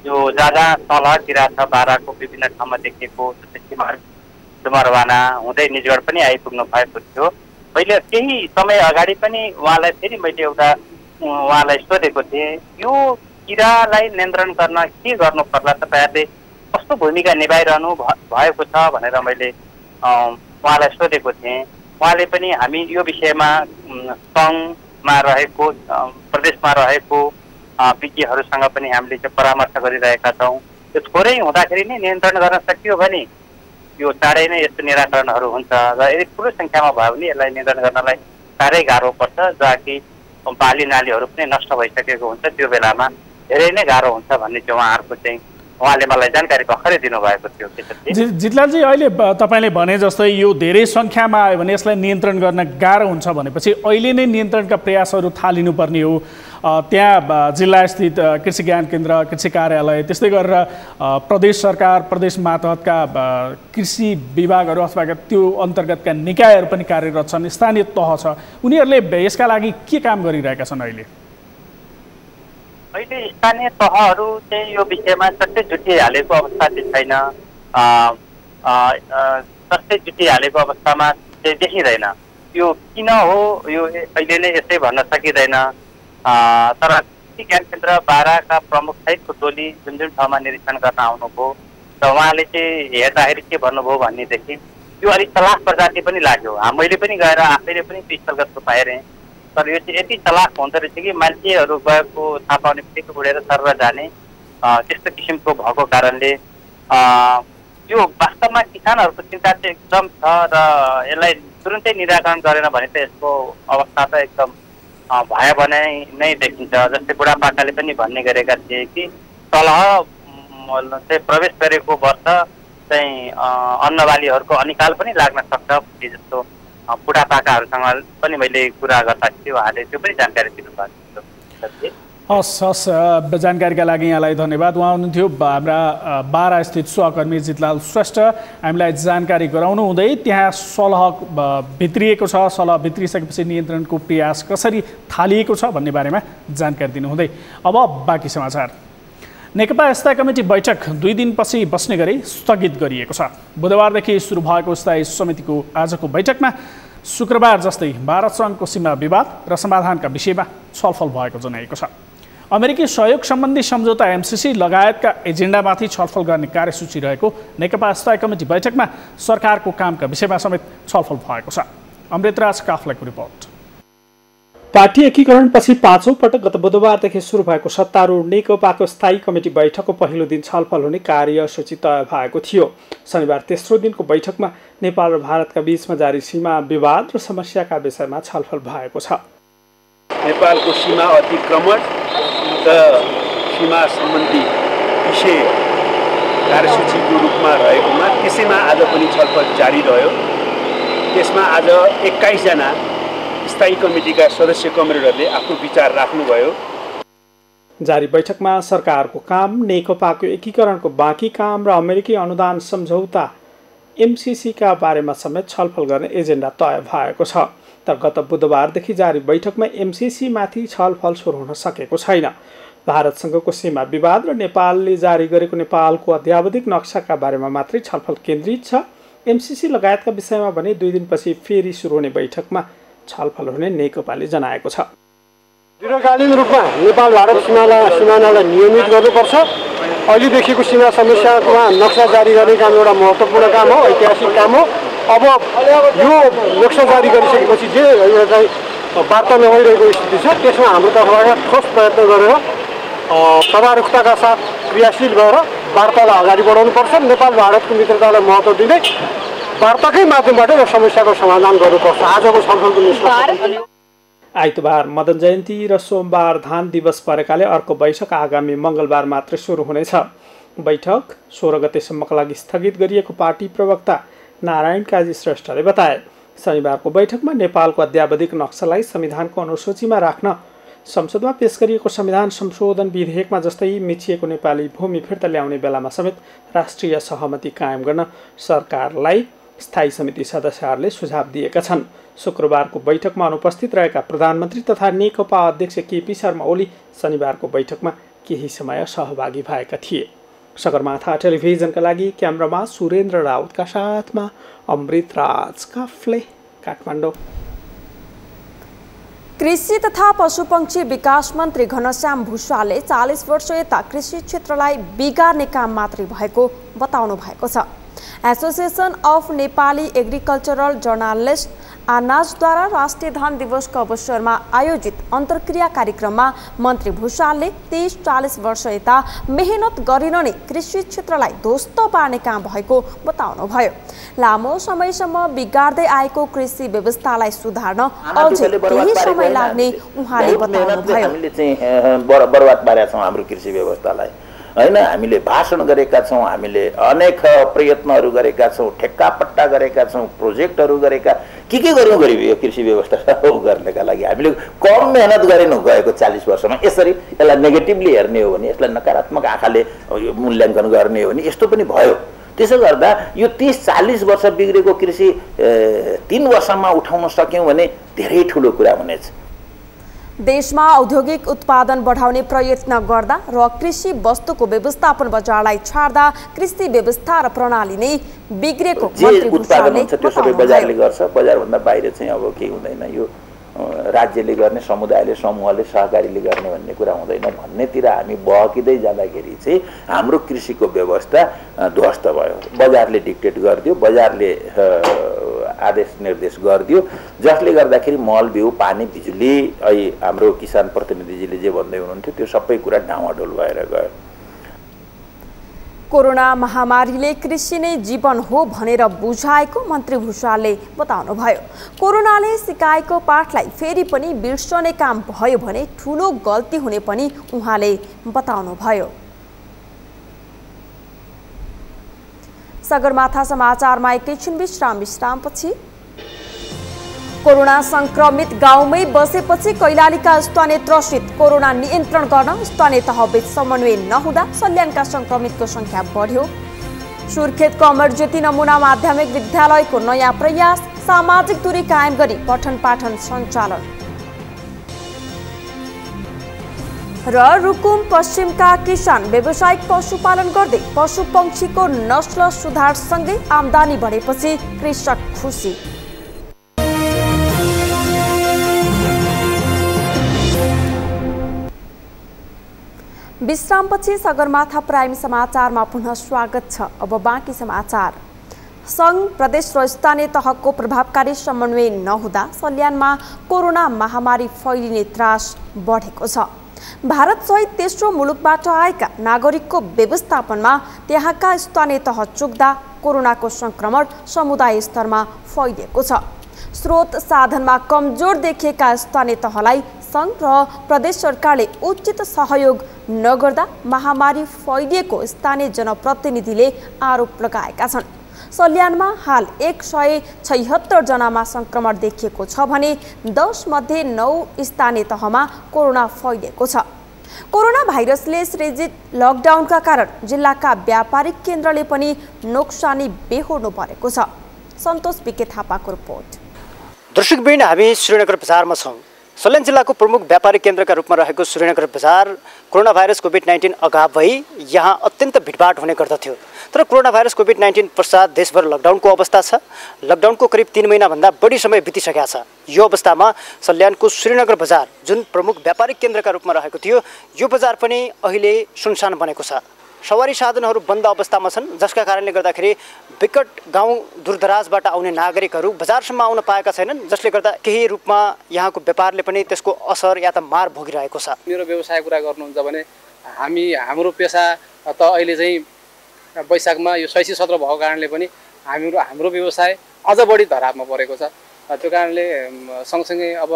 यो जहाँ सलहकिरा छ बाराको विभिन्न ठाउँमा देखिएको, जस्तै डुमरवाना हुँदै निजगढ पनि आइपुग्नु भएको थियो। मैले केही समय अगाडि पनि उहाँलाई फेरि मैले उहाँलाई सोधेको थिएँ, यो किरालाई नियन्त्रण गर्न के गर्नु पर्ला, तपाईँहरूले कस्तो भूमिका निभाइरहनु भएको छ भनेर मैले उहाँलाई सोधेको थिएँ। उहाँले पनि हामी यो विषयमा सङ्घमा रहेको, प्रदेशमा रहेको विज्ञहरूसँग पनि हामीले चाहिँ परामर्श गरिरहेका छौँ। यो थोरै हुँदाखेरि नै नियन्त्रण गर्न सकियो भने यो चाँडै नै यस्तो निराकरणहरू हुन्छ र यदि ठुलो सङ्ख्यामा भयो भने यसलाई नियन्त्रण गर्नलाई साह्रै गाह्रो पर्छ, जहाँ कि बाली नालीहरू पनि नष्ट भइसकेको हुन्छ। त्यो बेलामा धेरै नै गाह्रो हुन्छ भन्ने चाहिँ उहाँहरूको चाहिँ उहाँले मलाई जानकारी भर्खरै दिनुभएको थियो। जितलालजी, अहिले तपाईँले भने जस्तै यो धेरै सङ्ख्यामा आयो भने यसलाई नियन्त्रण गर्न गाह्रो हुन्छ भनेपछि अहिले नै नियन्त्रणका प्रयासहरू थालिनुपर्ने हो। त्यहाँ जिल्लास्थित कृषि ज्ञान केन्द्र, कृषि कार्यालय, त्यस्तै गरेर प्रदेश सरकार, प्रदेश मातहतका कृषि विभागहरू अथवा त्यो अन्तर्गतका निकायहरू पनि कार्यरत छन्, स्थानीय तह छ। उनीहरूले यसका लागि के काम गरिरहेका छन्? अहिले स्थानीय तहहरू चाहिँ यो विषयमा सट्टै जुटिहालेको अवस्था चाहिँ छैन। सट्टै जुटिहालेको अवस्थामा चाहिँ देखिँदैन। यो किन हो यो अहिले नै यसै भन्न सकिँदैन। तर कृषि ज्ञान केन्द्र बाराका प्रमुख सहितको टोली जुन ठाउँमा निरीक्षण गर्न आउनुभयो र उहाँले चाहिँ हेर्दाखेरि के भन्नुभयो भनेदेखि यो अलिक चलाख प्रजाति पनि लाग्यो। मैले पनि गएर आफैले पनि स्थलगत रूपमा हेरेँ, तर यो चाहिँ यति चलाख हुँदो रहेछ कि मान्छेहरू गएको थाहा पाउने बित्तिकै उडेर सर्व जाने त्यस्तो किसिमको भएको कारणले यो वास्तवमा किसानहरूको चिन्ता चाहिँ एकदम छ र यसलाई तुरुन्तै निराकरण गरेन भने त यसको अवस्था त एकदम भयावह नै देखिन्छ। जस्तै बुढापाकाले पनि भन्ने गरेका थिए कि तलह चाहिँ प्रवेश गरेको वर्ष चाहिँ अन्नबालीहरूको अनिकाल पनि लाग्न सक्छ भन्ने जस्तो बुढापाकाहरूसँग पनि मैले कुरा गर्दा थियो, उहाँले त्यो पनि जानकारी दिनुभएको थियो। हस् जानकारीका लागि यहाँलाई धन्यवाद। उहाँ हुनुहुन्थ्यो हाम्रा बारा स्थित सहकर्मी जितलाल श्रेष्ठ। हामीलाई जानकारी गराउनु हुँदै त्यहाँ सलह भित्रिएको छ, सलह भित्रिसकेपछि नियन्त्रणको प्रयास कसरी थालिएको छ भन्ने बारेमा जानकारी दिनुहुँदै अब बाँकी समाचार। नेकपा स्थायी कमिटी बैठक 2 दिनपछि बस्ने गरी स्थगित गरिएको छ। बुधबारदेखि सुरु भएको स्थायी समितिको आजको बैठकमा शुक्रबार जस्तै भारत सङ्घको सीमा विवाद र समाधानका विषयमा छलफल भएको जनाइएको छ। अमेरिकी सहयोग सम्बन्धी सम्झौता एमसिसी लगायतका एजेन्डामाथि छलफल गर्ने कार्यसूची रहेको नेकपा स्थायी कमिटी बैठकमा सरकारको कामका विषयमा समेत छलफल भएको छ। अमृतराज काफ्लेको रिपोर्ट। पार्टी एकीकरणपछि 5औं पटक गत बुधबारदेखि सुरु भएको सत्तारूढ नेकपाको स्थायी कमिटी बैठकको पहिलो दिन छलफल हुने कार्यसूची तय भएको थियो। शनिबार तेस्रो दिनको बैठकमा नेपाल र भारतका बीचमा जारी सीमा विवाद र समस्याका विषयमा छलफल भएको छ। नेपालको सीमा अतिक्रमण र सीमा सम्बन्धी विषय कार्यसूचीको रूपमा रहेकोमा त्यसैमा आज पनि छलफल जारी रह्यो। त्यसमा आज 21 जना स्थायी कमिटीका सदस्य कमरेडहरूले आफ्नो विचार राख्नुभयो। जारी बैठकमा सरकारको काम, नेकपाको एकीकरणको बाँकी काम र अमेरिकी अनुदान सम्झौता एमसिसीका बारेमा समेत छलफल गर्ने एजेन्डा तय भएको छ। तर गत बुधबारदेखि जारी बैठकमा एमसिसीमाथि छलफल सुरु हुन सकेको छैन। भारतसँगको सीमा विवाद र नेपालले जारी गरेको नेपालको अध्यावधिक नक्साका बारेमा मात्रै छलफल केन्द्रित छ। एमसिसी लगायतका विषयमा भने 2 दिनपछि फेरि सुरु हुने बैठकमा छलफल हुने नेकपाले जनाएको छ। दीर्घकालीन रूपमा नेपाल भारत सिमानालाई नियमित गर्नुपर्छ। अहिले देखिएको सीमा समस्यामा नक्सा जारी गर्ने काम एउटा महत्त्वपूर्ण काम हो, ऐतिहासिक काम हो। अब यो नक्सा जारी गरिसकेपछि जे चाहिँ वार्ता नभइरहेको स्थिति छ त्यसमा हाम्रो तर्फबाट ठोस प्रयत्न गरेर सदारुकताका साथ क्रियाशील भएर वार्तालाई अगाडि बढाउनुपर्छ। नेपाल भारतको मित्रतालाई महत्त्व दिँदै वार्ताकै माध्यमबाट यो समस्याको समाधान गर्नुपर्छ। आजको छलफलको निष्कर्ष आइतबार मदन जयन्ती र सोमबार धान दिवस परेकाले अर्को बैठक आगामी मङ्गलबार मात्रै सुरु हुनेछ। बैठक 16 गतेसम्मका लागि स्थगित गरिएको पार्टी प्रवक्ता नारायण काजी श्रेष्ठले बताए। शनिबारको बैठकमा नेपालको अध्यावधिक नक्सालाई संविधानको अनुसूचीमा राख्न संसदमा पेश गरिएको संविधान संशोधन विधेयकमा जस्तै मिचिएको नेपाली भूमि फिर्ता ल्याउने बेलामा समेत राष्ट्रिय सहमति कायम गर्न सरकारलाई स्थायी समिति सदस्यहरूले सुझाव दिएका छन्। शुक्रबारको बैठकमा अनुपस्थित रहेका प्रधानमन्त्री तथा नेकपा अध्यक्ष केपी शर्मा ओली शनिबारको बैठकमा केही समय सहभागी भएका थिए। सगरमाथा टेलिभिजनका लागि क्यामेरामा सुरेन्द्र राउतका साथमा अमृतराज काफ्ले, काठमाडौँ। कृषि तथा पशुपक्षी विकास मन्त्री घनश्याम भुषालले 40 वर्ष यता कृषि क्षेत्रलाई बिगार्ने काम मात्रै भएको बताउनु भएको छ। Association of Nepali agricultural journalist आनाजद्वारा राष्ट्रिय धान दिवसको अवसरमा आयोजित अन्तर्क्रिया कार्यक्रममा मन्त्री भुषालले 30-40 वर्ष यता मेहनत गरिन नै कृषि क्षेत्रलाई ध्वस्त पार्ने काम भएको बताउनुभयो। लामो समयसम्म बिगार्दै आएको कृषि व्यवस्थालाई सुधार्न अझै केही समय लाग्ने उहाँले बताउनुभयो। हामीले चाहिँ बर्बाद पारेका छौँ हाम्रो कृषि व्यवस्थालाई, हैन? हामीले भाषण गरेका छौँ, हामीले अनेक प्रयत्नहरू गरेका छौँ, ठेक्कापट्टा गरेका छौँ, प्रोजेक्टहरू गरेका के गर्यौँ गरिब यो कृषि व्यवस्था गर्नका लागि हामीले कम मेहनत गरेनौँ गएको 40 वर्षमा। यसरी यसलाई नेगेटिभली हेर्ने हो भने, यसलाई नकारात्मक आँखाले मूल्याङ्कन गर्ने हो भने यस्तो पनि भयो। त्यसो गर्दा यो 30-40 वर्ष बिग्रेको कृषि 3 वर्षमा उठाउन सक्यौँ भने धेरै ठुलो कुरा हुनेछ। देशमा औद्योगिक उत्पादन बढाउने प्रयत्न गर्दा र कृषि वस्तुको व्यवस्थापन बजारलाई छाड्दा कृषि व्यवस्था र प्रणाली नै बिग्रेको मन्त्री उत्पादन हुन्छ त्यो सबै बजारले गर्छ। बजारभन्दा बाहिर चाहिँ अब केही हुँदैन। यो राज्यले गर्ने, समुदायले, समूहले, सहकारीले गर्ने भन्ने कुरा हुँदैन भन्नेतिर हामी बहकिँदै जाँदाखेरि चाहिँ हाम्रो कृषिको व्यवस्था ध्वस्त भयो। बजारले डिक्टेट गरिदियो, बजारले आदेश निर्देश गरिदियो, जसले गर्दाखेरि मल बिउ, पानी, बिजुली, हाम्रो किसान प्रतिनिधिजीले जे भन्दै हुनुहुन्थ्यो त्यो सबै कुरा डावाडोल भएर गयो। कोरोना महामारीले कृषि नै जीवन हो भनेर बुझाएको मन्त्री भुषालले बताउनुभयो। कोरोनाले सिकाएको पाठलाई फेरि पनि बिर्सने काम भयो भने ठूलो गल्ती हुने पनि उहाँले बताउनुभयो। सगरमाथा समाचारमा एकैछिन विश्रामपछि कोरोना संक्रमित गाउँमै बसेपछि कैलालीका स्थानीय त्रसित। कोरोना नियन्त्रण गर्न स्थानीय तहबीच समन्वय नहुँदा सल्यानका संक्रमितको संख्या बढ्यो। सुर्खेतको अमरज्योति नमुना माध्यमिक विद्यालयको नयाँ प्रयास, सामाजिक दूरी कायम गरी पठन पाठन सञ्चालन। र रुकुम पश्चिमका किसान व्यावसायिक पशुपालन गर्दै पशु पंक्षीको नस्ल सुधारसँगै आमदानी बढेपछि कृषक खुसी। विश्रामपछि सगरमाथा प्राइम समाचारमा पुनः स्वागत छ। अब बाँकी समाचार। संघ प्रदेश र स्थानीय तहको प्रभावकारी समन्वय नहुँदा सल्यानमा कोरोना महामारी फैलिने त्रास बढेको छ। भारतसहित तेस्रो मुलुकबाट आएका नागरिकको व्यवस्थापनमा त्यहाँका स्थानीय तह चुक्दा कोरोनाको संक्रमण समुदाय स्तरमा फैलिएको छ। स्रोत साधनमा कमजोर देखिएका स्थानीय तहलाई संघ र प्रदेश सरकारले उचित सहयोग नगर्दा महामारी फैलिएको स्थानीय जनप्रतिनिधिले आरोप लगाएका छन्। सल्यानमा हाल 176 जनामा संक्रमण देखिएको छ भने 10 मध्ये 9 स्थानीय तहमा कोरोना फैलिएको छ। कोरोना भाइरसले सृजित लकडाउनका कारण जिल्लाका व्यापारिक केन्द्रले पनि नोक्सानी बेहोर्नु परेको छ। सन्तोष बिके थापाको रिपोर्ट। दर्शकवृन्द, हामी श्रीनगर बजारमा छौँ। सल्यान जिल्लाको प्रमुख व्यापारिक केन्द्रका रूपमा रहेको श्रीनगर बजार कोरोना भाइरस कोभिड-19 अगाव भई यहाँ अत्यन्त भिडभाड हुने गर्दथ्यो। तर कोरोना भाइरस कोभिड-19 पश्चात देशभर लकडाउनको अवस्था छ। लकडाउनको करिब 3 महिनाभन्दा बढी समय बितिसकेका छ। यो अवस्थामा सल्यानको श्रीनगर बजार जुन प्रमुख व्यापारिक केन्द्रका रूपमा रहेको थियो, यो बजार पनि अहिले सुनसान बनेको छ। सवारी साधनहरू बन्द अवस्थामा छन्, जसका कारणले गर्दाखेरि विकट गाउँ दूरदराजबाट आउने नागरिकहरू बजारसम्म आउन पाएका छैनन्, जसले गर्दा केही रूपमा यहाँको व्यापारले पनि त्यसको असर या त मार भोगिरहेको छ। मेरो व्यवसाय कुरा गर्नुहुन्छ भने हाम्रो पेसा त अहिले चाहिँ वैशाखमा यो 86-17 भएको कारणले पनि हाम्रो व्यवसाय अझ बढी धरापमा परेको छ। त्यो कारणले सँगसँगै अब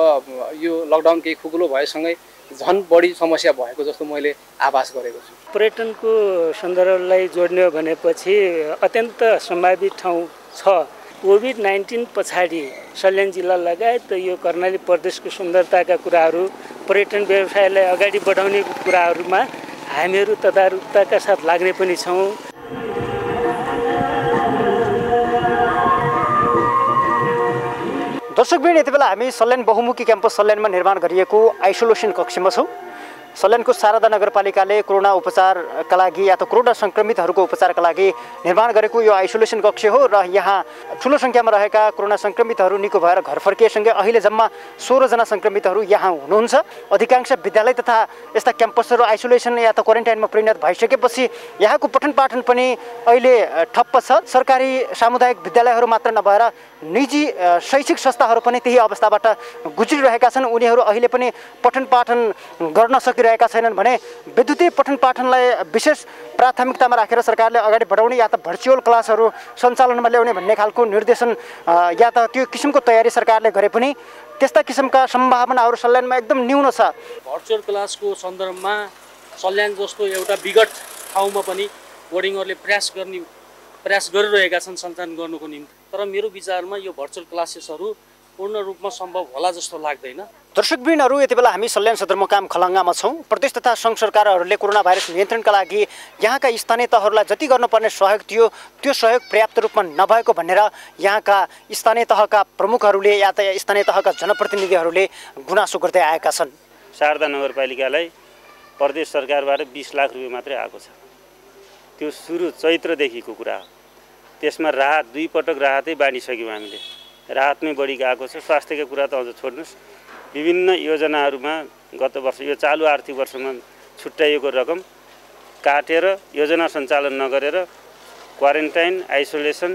यो लकडाउन केही खुकुलो भएसँगै झन् बढी समस्या भएको जस्तो मैले आभास गरेको छु। पर्यटनको सन्दर्भलाई जोड्ने हो भनेपछि अत्यन्त सम्भावित ठाउँ छ। कोभिड-19 पछाडि सल्यान जिल्ला लगायत यो कर्णाली प्रदेशको सुन्दरताका कुराहरू, पर्यटन व्यवसायलाई अगाडि बढाउने कुराहरूमा हामीहरू तदारुकताका साथ लाग्ने पनि छौँ। दर्शकवृन्द, यति बेला हामी सल्यान बहुमुखी क्याम्पस सल्यानमा निर्माण गरिएको आइसोलेसन कक्षमा छौँ। सल्यानको शारदा नगरपालिकाले कोरोना उपचारका लागि या त कोरोना सङ्क्रमितहरूको उपचारका लागि निर्माण गरेको यो आइसोलेसन कक्ष हो र यहाँ ठुलो सङ्ख्यामा रहेका कोरोना सङ्क्रमितहरू निको भएर घर फर्किएसँगै अहिले जम्मा 16 जना सङ्क्रमितहरू यहाँ हुनुहुन्छ। अधिकांश विद्यालय तथा यस्ता क्याम्पसहरू आइसोलेसन या त क्वारेन्टाइनमा परिणत भइसकेपछि यहाँको पठन पाठन पनि अहिले ठप्प छ। सरकारी सामुदायिक विद्यालयहरू मात्र नभएर निजी शैक्षिक संस्थाहरू पनि त्यही अवस्थाबाट गुज्रिरहेका छन्। उनीहरू अहिले पनि पठन पाठन गर्न सकिरहेका छैनन् भने विद्युतीय पठन पाठनलाई विशेष प्राथमिकतामा राखेर सरकारले अगाडि बढाउने या त भर्चुअल क्लासहरू सञ्चालनमा ल्याउने भन्ने खालको निर्देशन या त त्यो किसिमको तयारी सरकारले गरे पनि त्यस्ता किसिमका सम्भावनाहरू सल्यानमा एकदम न्यून छ। भर्चुअल क्लासको सन्दर्भमा सल्यान जस्तो एउटा विगत ठाउँमा पनि बोर्डिङहरूले प्रयास गरिरहेका छन् सञ्चालन गर्नुको निम्ति। तर मेरो विचारमा यो भर्चुअल क्लासेसहरू पूर्ण रूपमा सम्भव होला जस्तो लाग्दैन। दर्शकवृन्दहरू, यति बेला हामी सल्यान सदरमुकाम खलङ्गामा छौँ। प्रदेश तथा सङ्घ सरकारहरूले कोरोना भाइरस नियन्त्रणका लागि यहाँका स्थानीय तहहरूलाई जति गर्नुपर्ने सहयोग थियो त्यो सहयोग पर्याप्त रूपमा नभएको भनेर यहाँका स्थानीय तहका प्रमुखहरूले या त स्थानीय तहका जनप्रतिनिधिहरूले गुनासो गर्दै आएका छन्। शारदा नगरपालिकालाई प्रदेश सरकारबाट 20 लाख रुपियाँ मात्रै आएको छ। त्यो सुरु चैत्रदेखिको कुरा हो। त्यसमा राहत 2 पटक राहतै बाँडिसक्यौँ हामीले। राहतमै बढी गएको छ। स्वास्थ्यका कुरा त अझ छोड्नुहोस्, विभिन्न योजनाहरूमा गत वर्ष यो चालु आर्थिक वर्षमा छुट्याइएको रकम काटेर योजना सञ्चालन नगरेर क्वारेन्टाइन, आइसोलेसन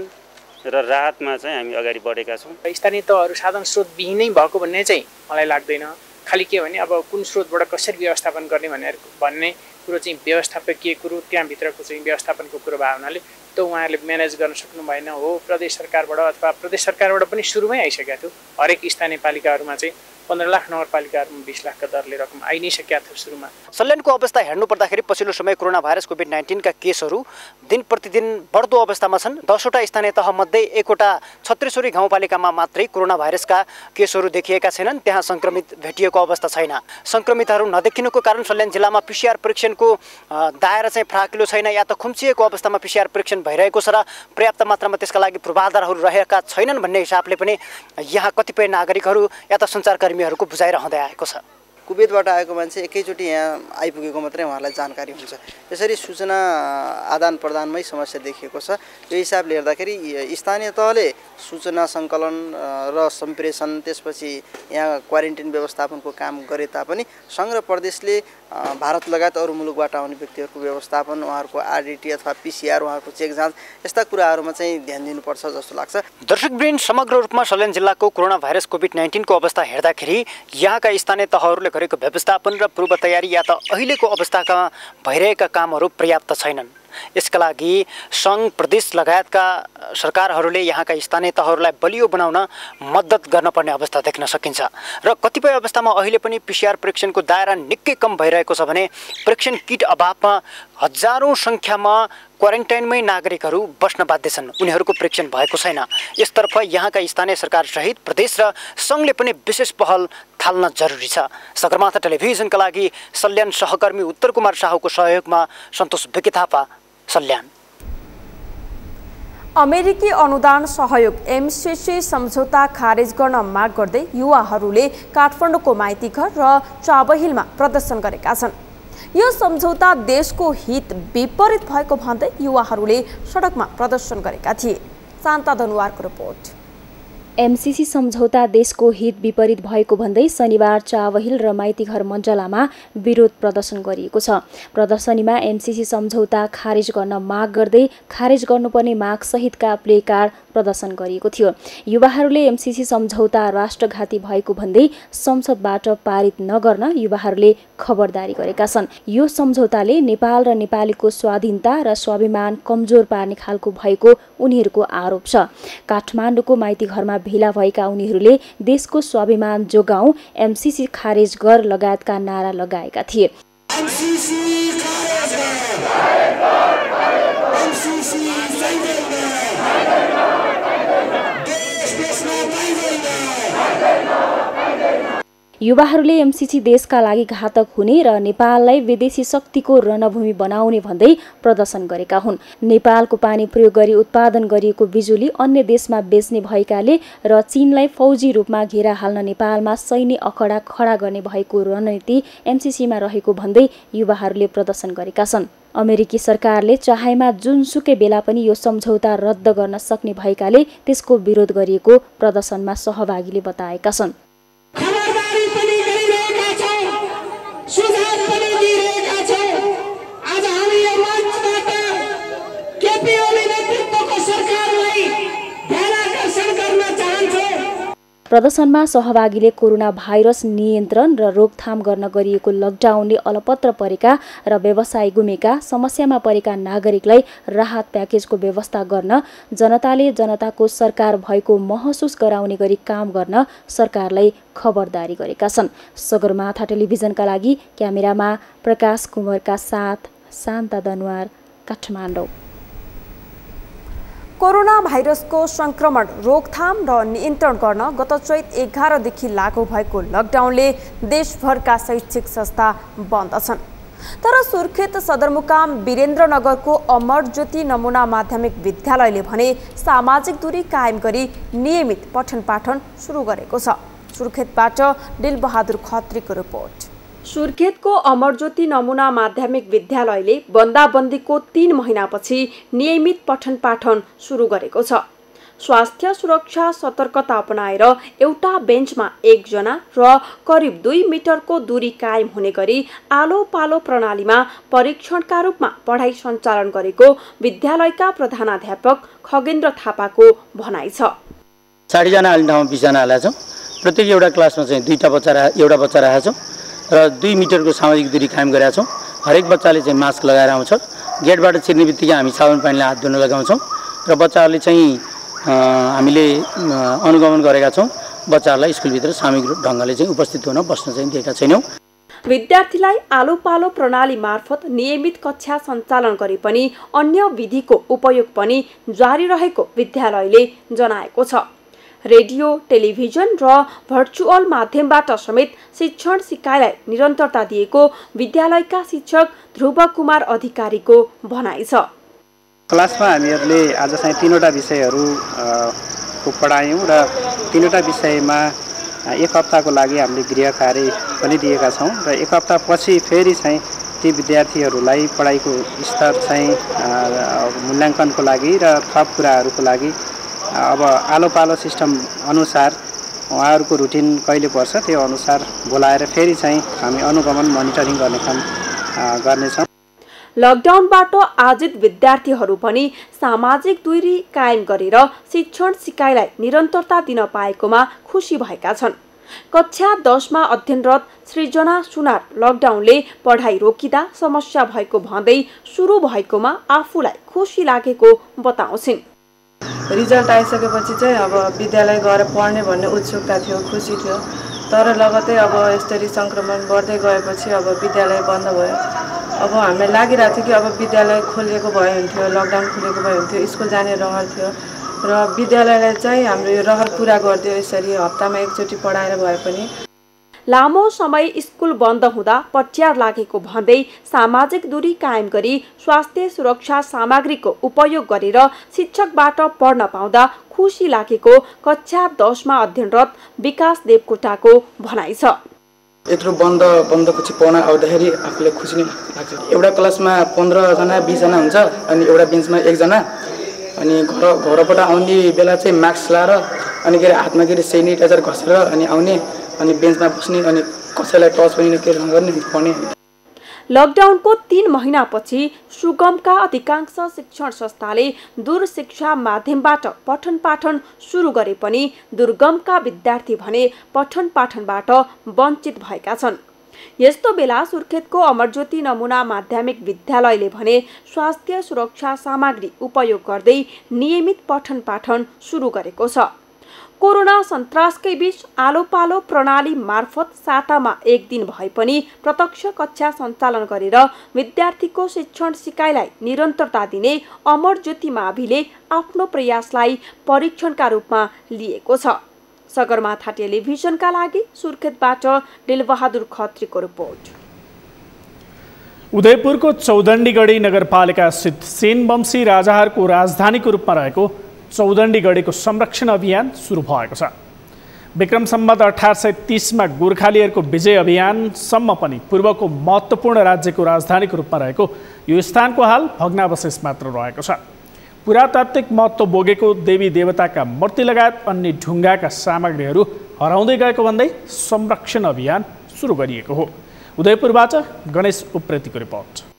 र राहतमा चाहिँ हामी अगाडि बढेका छौँ। स्थानीय तहहरू साधन स्रोत विहीनै भएको भन्ने चाहिँ मलाई लाग्दैन। खालि के भने अब कुन स्रोतबाट कसरी व्यवस्थापन गर्ने भन्ने कुरो चाहिँ व्यवस्थापकीय कुरो, त्यहाँभित्रको चाहिँ व्यवस्थापनको कुरो भए हुनाले त्यो उहाँहरूले म्यानेज गर्न सक्नु भएन हो। प्रदेश सरकारबाट अथवा प्रदेश सरकारबाट पनि सुरुमै आइसकेको थियो। हरेक स्थानीय पालिकाहरूमा चाहिँ 15 लाख, नगरपालिकाहरूमा 20 लाखका दरले रकम आइ नै सकेको थियो सुरुमा। सल्यानको अवस्था हेर्नु पर्दाखेरि पछिल्लो समय कोरोना भाइरस कोभिड-19 का केसहरू दिन प्रतिदिन बढ्दो अवस्थामा छन्। 10वटा स्थानीय तहमध्ये 1वटा छत्रेश्वरी गाउँपालिकामा मात्रै कोरोना भाइरसका केसहरू देखिएका छैनन्। त्यहाँ संक्रमित भेटिएको अवस्था छैन। संक्रमितहरू नदेखिनुको कारण सल्यान जिल्लामा पीसीआर परीक्षणको दायरा चाहिँ फ्राकिलो छैन, या त खुम्चिएको अवस्थामा पीसीआर परीक्षण भइरहेको छ र पर्याप्त मात्रामा त्यसका लागि पूर्वाधारहरू रहेका छैनन् भन्ने हिसाबले पनि यहाँ कतिपय नागरिकहरू या त सञ्चारकर्मीहरूको बुझाइरहँदै आएको छ। कुवेतबाट आएको मान्छे एकैचोटि यहाँ आइपुगेको मात्रै उहाँलाई जानकारी हुन्छ। त्यसरी सूचना आदान प्रदानमै समस्या देखिएको छ। यो हिसाबले हेर्दाखेरि स्थानीय तहले सूचना सङ्कलन र सम्प्रेषण, त्यसपछि यहाँ क्वारेन्टाइन व्यवस्थापनको काम गरे तापनि सङ्घ र प्रदेशले भारत लगायत अरू मुलुकबाट आउने व्यक्तिहरूको व्यवस्थापन, उहाँहरूको आरडिटी अथवा पीसीआर, उहाँहरूको चेक जाँच, यस्ता कुराहरूमा चाहिँ ध्यान दिनुपर्छ जस्तो लाग्छ। दर्शकवृन्द, समग्र रूपमा सल्यान जिल्लाको कोरोना भाइरस कोभिड-19 को अवस्था हेर्दाखेरि यहाँका स्थानीय तहहरूले गरेको व्यवस्थापन र पूर्व तयारी या त अहिलेको अवस्थाका भइरहेका कामहरू पर्याप्त छैनन्। यसका लागि सङ्घ, प्रदेश लगायतका सरकारहरूले यहाँका स्थानीय तहहरूलाई बलियो बनाउन मद्दत गर्नुपर्ने अवस्था देख्न सकिन्छ र कतिपय अवस्थामा अहिले पनि पीसीआर परीक्षणको दायरा निकै कम भइरहेको छ भने परीक्षण किट अभावमा हजारौँ सङ्ख्यामा क्वारेन्टाइनमै नागरिकहरू बस्न बाध्य छन्। उनीहरूको परीक्षण भएको छैन। यसतर्फ यहाँका स्थानीय सरकारसहित प्रदेश र सङ्घले पनि विशेष पहल थाल्न जरुरी छ। सगरमाथा टेलिभिजनका लागि सल्यान सहकर्मी उत्तर कुमार साहुको सहयोगमा सन्तोष विकी थापा, सल्यान। अमेरिकी अनुदान सहयोग एमसीसी सम्झौता खारेज गर्न माग गर्दै युवाहरूले काठमाडौँको माइतीघर र चाबहिलमा प्रदर्शन गरेका छन्। यो सम्झौता देशको हित विपरीत भएको भन्दै युवाहरूले सडकमा प्रदर्शन गरेका थिए। शान्ता धनुवारको रिपोर्ट। एमसीसी सम्झौता देशको हित विपरीत भएको भन्दै शनिबार चाबहिल र माइतीघर मण्डलामा विरोध प्रदर्शन गरिएको छ। प्रदर्शनीमा एमसीसी सम्झौता खारेज गर्न माग गर्दै खारेज गर्नुपर्ने माग सहितका प्ले कार्ड प्रदर्शन गरिएको थियो। युवाहरूले एमसीसी सम्झौता राष्ट्रघाती भएको भन्दै संसदबाट पारित नगर्न युवाहरूले खबरदारी गरेका छन्। यो सम्झौताले नेपाल र नेपालीको स्वाधीनता र स्वाभिमान कमजोर पार्ने खालको भएको उनीहरूको आरोप छ। काठमाडौँको माइतीघरमा भेला भएका उनीहरूले देशको स्वाभिमान जोगाउँ, एमसीसी खारेज गर लगायतका नारा लगाएका थिए। युवाहरूले एमसीसी देशका लागि घातक हुने र नेपाललाई विदेशी शक्तिको रणभूमि बनाउने भन्दै प्रदर्शन गरेका हुन्। नेपालको पानी प्रयोग गरी उत्पादन गरिएको बिजुली अन्य देशमा बेच्ने भएकाले र चीनलाई फौजी रूपमा घेरा हाल्न नेपालमा सैन्य अखडा खडा गर्ने भएको रणनीति एमसीसीमा रहेको भन्दै युवाहरूले प्रदर्शन गरेका छन्। अमेरिकी सरकारले चाहेमा जुनसुकै बेला पनि यो सम्झौता रद्द गर्न सक्ने भएकाले त्यसको विरोध गरिएको प्रदर्शनमा सहभागीले बताएका छन्। प्रदर्शनमा सहभागीले कोरोना भाइरस नियन्त्रण र रोकथाम गर्न गरिएको लकडाउनले अलपत्र परेका र व्यवसाय गुमेका, समस्यामा परेका नागरिकलाई राहत प्याकेजको व्यवस्था गर्न, जनताले जनताको सरकार भएको महसुस गराउने गरी काम गर्न सरकारलाई खबरदारी गरेका छन्। सगरमाथा टेलिभिजनका लागि क्यामेरामा प्रकाश कुमारका साथ शान्ता दनुवार, काठमाडौँ। कोरोना भाइरसको संक्रमण रोकथाम र नियन्त्रण गर्न गत चैत 11 देखि लागू भएको लकडाउनले देशभरका शैक्षिक संस्था बन्द छन्। तर सुर्खेत सदरमुकाम वीरेन्द्रनगरको अमर ज्योति नमुना माध्यमिक विद्यालयले भने सामाजिक दूरी कायम गरी नियमित पठन पाठन सुरु गरेको छ। सुर्खेतबाट दिलबहादुर खत्रीको रिपोर्ट। सुर्खेतको अमरज्योति नमुना माध्यमिक विद्यालयले बन्दाबन्दीको 3 महिनापछि नियमित पठन पाठन सुरु गरेको छ। स्वास्थ्य सुरक्षा सतर्कता अपनाएर एउटा बेन्चमा 1 जना र करिब 2 मिटरको दूरी कायम हुने गरी आलो पालो प्रणालीमा परीक्षणका रूपमा पढाइ सञ्चालन गरेको विद्यालयका प्रधानाध्यापक खगेन्द्र थापाको भनाइ छ। 60 जना हाल्ने ठाउँमा 20 जना हालेका छौँ। प्रत्येक एउटा क्लासमा चाहिँ एउटा बच्चा राखेका छौँ र 2 मिटरको सामाजिक दूरी कायम गरेका छौँ। हरेक बच्चाले चाहिँ मास्क लगाएर आउँछ। गेटबाट छिर्ने बित्तिकै हामी साबुन पानीले हात धुन लगाउँछौँ र बच्चाहरूले चाहिँ हामीले अनुगमन गरेका छौँ। बच्चाहरूलाई स्कुलभित्र सामूहिक ढङ्गले चाहिँ उपस्थित हुन बस्न चाहिँ दिएका छैनौँ। विद्यार्थीलाई आलो पालो प्रणाली मार्फत नियमित कक्षा सञ्चालन गरे पनि अन्य विधिको उपयोग पनि जारी रहेको विद्यालयले जनाएको छ। रेडियो, टेलिभिजन र भर्चुअल माध्यमबाट समेत शिक्षण सिकाइलाई निरन्तरता दिएको विद्यालयका शिक्षक ध्रुव कुमार अधिकारीको भनाइ छ। क्लासमा हामीहरूले आज चाहिँ 3वटा विषयहरू पढायौँ र 3वटा विषयमा 1 हप्ताको लागि हामीले गृह कार्य पनि दिएका छौँ र 1 हप्तापछि फेरि चाहिँ ती विद्यार्थीहरूलाई पढाइको स्तर चाहिँ मूल्याङ्कनको लागि र थप कुराहरूको लागि अब आलो पालो सिस्टम अनुसार उहाँहरूको रुटिन कहिले पर्छ त्यो अनुसार बोलाएर फेरि चाहिँ हामी अनुगमन मोनिटरिङ गर्ने काम गर्नेछौँ। लकडाउनबाट आजित विद्यार्थीहरू पनि सामाजिक दूरी कायम गरेर शिक्षण सिकाइलाई निरन्तरता दिन पाएकोमा खुसी भएका छन्। कक्षा 10 मा अध्ययनरत सृजना सुनार लकडाउनले पढाइ रोकिँदा समस्या भएको भन्दै सुरु भएकोमा आफूलाई खुसी लागेको बताउँछिन्। रिजल्ट आइसकेपछि चाहिँ अब विद्यालय गएर पढ्ने भन्ने उत्सुकता थियो, खुसी थियो। तर लगतै अब यसरी सङ्क्रमण बढ्दै गएपछि अब विद्यालय बन्द भयो। अब हामीलाई लागिरहेको थियो कि अब विद्यालय खोलिएको भए हुन्थ्यो, लकडाउन खुलेको भए हुन्थ्यो, स्कुल जाने रहर थियो र विद्यालयलाई चाहिँ हाम्रो यो रहर पुरा गरिदियो यसरी हप्तामा एकचोटि पढाएर भए पनि। लामो समय स्कुल बन्द हुँदा पट्यार लागेको भन्दै सामाजिक दूरी कायम गरी स्वास्थ्य सुरक्षा सामग्रीको उपयोग गरेर शिक्षकबाट पढ्न पाउँदा खुसी लागेको कक्षा 10 मा अध्ययनरत विकास देवकोटाको भनाइ छ। यत्रो बन्दपछि पढ्न आउँदाखेरि आफूलाई खुसी नै लाग्छ। एउटा क्लासमा 15 जना 20 जना हुन्छ अनि एउटा बेन्चमा 1 जना अनि घरबाट आउने बेला चाहिँ मास्क लाएर अनि के हातमा के सेनिटाइजर घसेर अनि आउने अनि बेन्चमा बस्ने अनि कसैलाई टच पनि के गर्ने पढ्ने। लकडाउनको 3 महिनापछि सुगमका अधिकांश शिक्षण संस्थाले दूर शिक्षा माध्यमबाट पठन पाठन सुरु गरे पनि दुर्गमका विद्यार्थी भने पठन पाठनबाट वञ्चित भएका छन्। यस्तो बेला सुर्खेतको अमरज्योति नमुना माध्यमिक विद्यालयले भने स्वास्थ्य सुरक्षा सामग्री उपयोग गर्दै नियमित पठन पाठन सुरु गरेको छ। कोरोना सन्तासकै बीच आलो पालो प्रणाली मार्फत सातामा 1 दिन भए पनि प्रत्यक्ष कक्षा सञ्चालन गरेर विद्यार्थीको शिक्षण सिकाइलाई निरन्तरता दिने अमरज्योति माविले आफ्नो प्रयासलाई परीक्षणका रूपमा लिएको छ। सगरमाथा टेलिभिजनका लागि सुर्खेतबाट दिलबहादुर खत्रीको रिपोर्ट। उदयपुरको चौदण्डीगढी नगरपालिका स्थित सेनवंशी राजाहरूको राजधानीको रूपमा रहेको चौदण्डीगढीको संरक्षण अभियान सुरु भएको छ। विक्रम सम्वत 1830 मा गोर्खालीहरूको विजय अभियानसम्म पनि पूर्वको महत्त्वपूर्ण राज्यको राजधानीको रूपमा रहेको यो स्थानको हाल भग्नावशेष मात्र रहेको छ। पुरातात्विक महत्त्व बोकेको देवी देवताका मूर्ति लगायत अन्य ढुङ्गाका सामग्रीहरू हराउँदै गएको भन्दै संरक्षण अभियान सुरु गरिएको हो। उदयपुरबाट गणेश उप्रेतीको रिपोर्ट।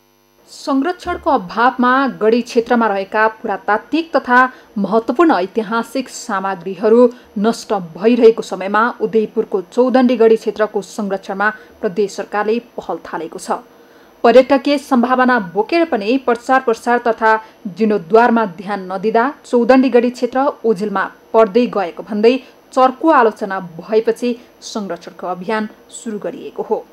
संरक्षणको अभावमा गढी क्षेत्रमा रहेका पुरातात्विक तथा महत्त्वपूर्ण ऐतिहासिक सामग्रीहरू नष्ट भइरहेको समयमा उदयपुरको चौदण्डीगढी क्षेत्रको संरक्षणमा प्रदेश सरकारले पहल थालेको छ। पर्यटकीय सम्भावना बोकेर पनि प्रचार प्रसार तथा जीर्णोद्धारमा ध्यान नदिँदा चौदण्डीगढी क्षेत्र ओझेलमा पर्दै गएको भन्दै चर्को आलोचना भएपछि संरक्षणको अभियान सुरु गरिएको हो।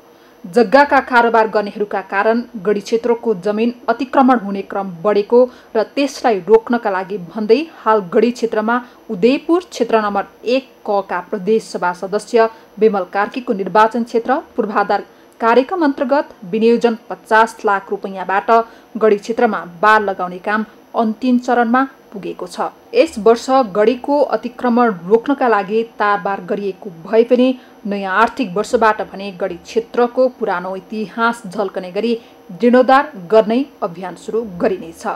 जग्गाका कारोबार गर्नेहरूका कारण गढी क्षेत्रको जमिन अतिक्रमण हुने क्रम बढेको र त्यसलाई रोक्नका लागि भन्दै हाल गढी क्षेत्रमा उदयपुर क्षेत्र नम्बर 1 क का प्रदेश सभा सदस्य विमल कार्कीको निर्वाचन क्षेत्र पूर्वाधार कार्यक्रम अन्तर्गत विनियोजन 50 लाख रुपैयाँबाट गढी क्षेत्रमा बार लगाउने काम अन्तिम चरणमा पुगेको छ। यस वर्ष गढीको अतिक्रमण रोक्नका लागि तारबार गरिएको भए पनि नयाँ आर्थिक वर्षबाट भने गढी क्षेत्रको पुरानो इतिहास झल्कने गरी जीर्णोद्धार गर्ने अभियान सुरु गरिनेछ।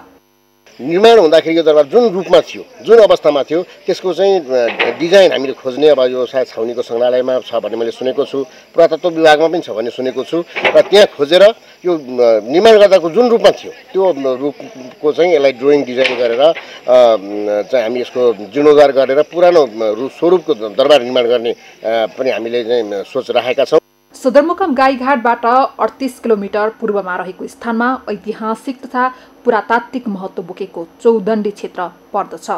निर्माण हुँदाखेरि यो दरबार जुन रूपमा थियो, जुन अवस्थामा थियो, त्यसको चाहिँ डिजाइन हामीले खोज्ने अब यो सायद छाउनीको सङ्ग्रहालयमा छ भन्ने मैले सुनेको छु, पुरातत्व विभागमा पनि छ भन्ने सुनेको छु र त्यहाँ खोजेर यो निर्माण गर्दाको जुन रूपमा थियो त्यो रूपको चाहिँ यसलाई ड्रइङ डिजाइन गरेर चाहिँ हामी यसको जीर्णोद्धार गरेर पुरानो स्वरूपको दरबार निर्माण गर्ने पनि हामीले चाहिँ सोच राखेका छौँ। सदरमुकाम गाईघाटबाट 38 किलोमिटर पूर्वमा रहेको स्थानमा ऐतिहासिक तथा पुरातात्विक महत्त्व बोकेको चौदण्डी क्षेत्र पर्दछ।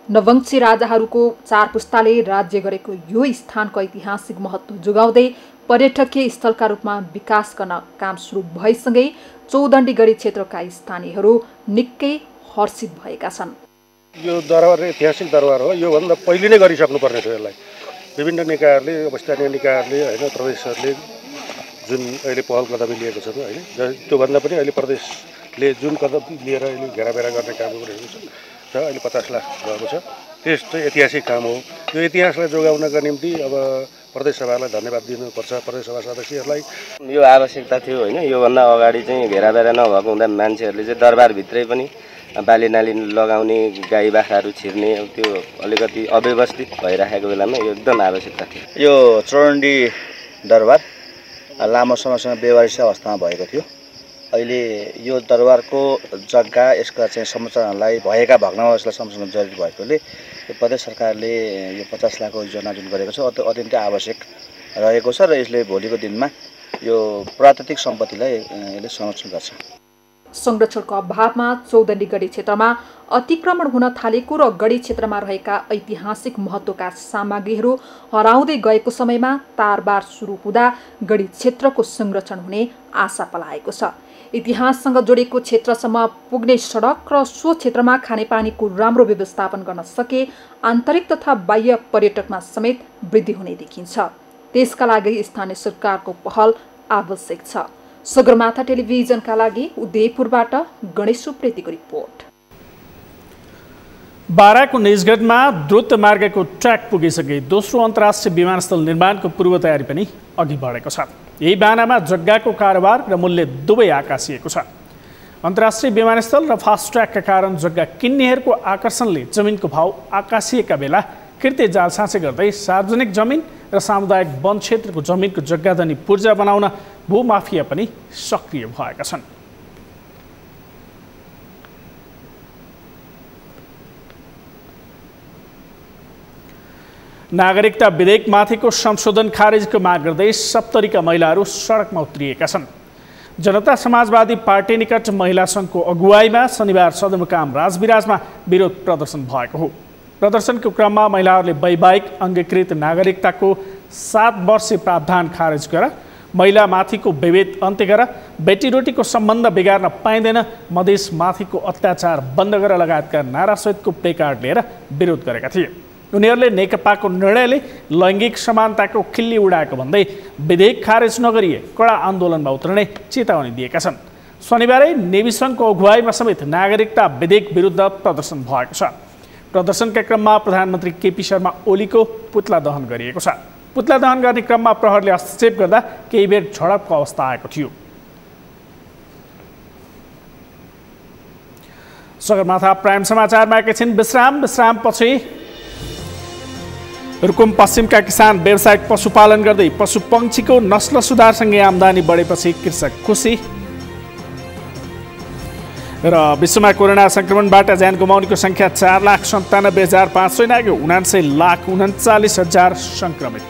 नवंशी राजाहरूको 4 पुस्ताले राज्य गरेको यो स्थानको ऐतिहासिक महत्त्व जोगाउँदै पर्यटकीय स्थलका रूपमा विकास गर्न काम सुरु भएसँगै चौदण्डी गढी क्षेत्रका स्थानीयहरू निकै हर्षित भएका छन्। यो दरबार ऐतिहासिक दरबार हो, योभन्दा पहिले नै गरिसक्नुपर्ने थियो। यसलाई विभिन्न निकायहरूले, स्थानीय निकायहरूले होइन, प्रदेशहरूले जुन अहिले पहल कदमी लिएको छ होइन, त्योभन्दा पनि अहिले प्रदेशले जुन कदम लिएर अहिले घेराबेरा गर्ने काम गरिरहेको छ र अहिले 50 लाख भएको छ, त्यस चाहिँ ऐतिहासिक काम हो। यो इतिहासलाई जोगाउनका निम्ति अब प्रदेश सभालाई धन्यवाद दिनुपर्छ, प्रदेश सभा सदस्यहरूलाई। यो आवश्यकता थियो होइन, योभन्दा अगाडि चाहिँ घेराबेरा नभएको हुँदा मान्छेहरूले चाहिँ दरबारभित्रै पनि बाली नाली लगाउने, गाई बाख्राहरू छिर्ने, त्यो अलिकति अव्यवस्थित भइराखेको बेलामा यो एकदम आवश्यकता थियो। यो चौडण्डी दरबार लामो समयसम्म बेवारिस अवस्थामा भएको थियो। अहिले यो दरबारको जग्गा, यसका चाहिँ संरचनालाई भएका भग्नावशेषलाई संरक्षण जरुरी भएकोले यो प्रदेश सरकारले यो 50 लाखको योजना जुन गरेको छ अत्यन्तै आवश्यक रहेको छ र यसले भोलिको दिनमा यो पुरातात्विक सम्पत्तिलाई यसले संरक्षण गर्छ। संरक्षणको अभावमा चौदण्डी गढी क्षेत्रमा अतिक्रमण हुन थालेको र गढी क्षेत्रमा रहेका ऐतिहासिक महत्त्वका सामग्रीहरू हराउँदै गएको समयमा तारबार सुरु हुँदा गढी क्षेत्रको संरक्षण हुने आशा पलाएको छ। इतिहाससँग जोडेको क्षेत्रसम्म पुग्ने सडक र सो क्षेत्रमा खानेपानीको राम्रो व्यवस्थापन गर्न सके आन्तरिक तथा बाह्य पर्यटकमा समेत वृद्धि हुने देखिन्छ। त्यसका लागि स्थानीय सरकारको पहल आवश्यक छ। सगरमाथा टेलिभिजनका लागि उदयपुरबाट गणेश सुप्रेतीको रिपोर्ट। बाराको निजगढमा द्रुत मार्गको ट्र्याक पुगिसके दोस्रो अन्तर्राष्ट्रिय विमानस्थल निर्माणको पूर्व तयारी पनि अघि बढेको छ। यही बानामा जग्गाको कारोबार र मूल्य दुवै आकाशिएको छ। अन्तर्राष्ट्रिय विमानस्थल र फास्ट ट्र्याकका कारण जग्गा किन्नेहरूको आकर्षणले जमिनको भाउ आकाशिएका बेला कृत्य जालसाँचे गर्दै सार्वजनिक जमिन र सामुदायिक वन क्षेत्रको जमिनको जग्गाधनी पूर्जा बनाउन भूमाफिया पनि सक्रिय भएका छन्। नागरिकता विधेयकमाथिको संशोधन खारेजको माग गर्दै सप्तरीका महिलाहरू सडकमा उत्रिएका छन्। जनता समाजवादी पार्टी निकट महिला सङ्घको अगुवाईमा शनिबार सदरमुकाम राजविराजमा विरोध प्रदर्शन भएको हो। प्रदर्शनको क्रममा महिलाहरूले वैवाहिक अङ्गीकृत नागरिकताको 7 वर्षे प्रावधान खारेज गर, महिलामाथिको विभेद अन्त्य गर, बेटी रोटीको सम्बन्ध बिगार्न पाइँदैन, मधेसमाथिको अत्याचार बन्द गर लगायतका नारासहितको प्लेकार्ड लिएर विरोध गरेका थिए। उनीहरूले नेकपाको निर्णयले लैङ्गिक समानताको खिल्ली उडाएको भन्दै विधेयक खारेज नगरिए कडा आन्दोलनमा उत्रने चेतावनी दिएका छन्। शनिबारै नेवी सङ्घको अगुवाईमा समेत नागरिकता विधेयक विरुद्ध प्रदर्शन भएको छ। प्रदर्शनका क्रममा प्रधानमन्त्री केपी शर्मा ओलीको पुतला दहन गरिएको छ। पुतला दहन गर्ने क्रममा प्रहरले हस्तक्षेप गर्दा केही बेर झडपको अवस्था आएको थियो। सगरमाथा प्राइम समाचारमा एकैछिन विश्रामपछि रुकुम पश्चिमका किसान व्यावसायिक पशुपालन गर्दै पशुपक्षीको नस्ल सुधारसँगै आम्दानी बढेपछि कृषक खुसी र विश्वमा कोरोना संक्रमणबाट ज्यान गुमाउनेको संख्या 4,97,500 नाग्यो। 79,39,000 संक्रमित।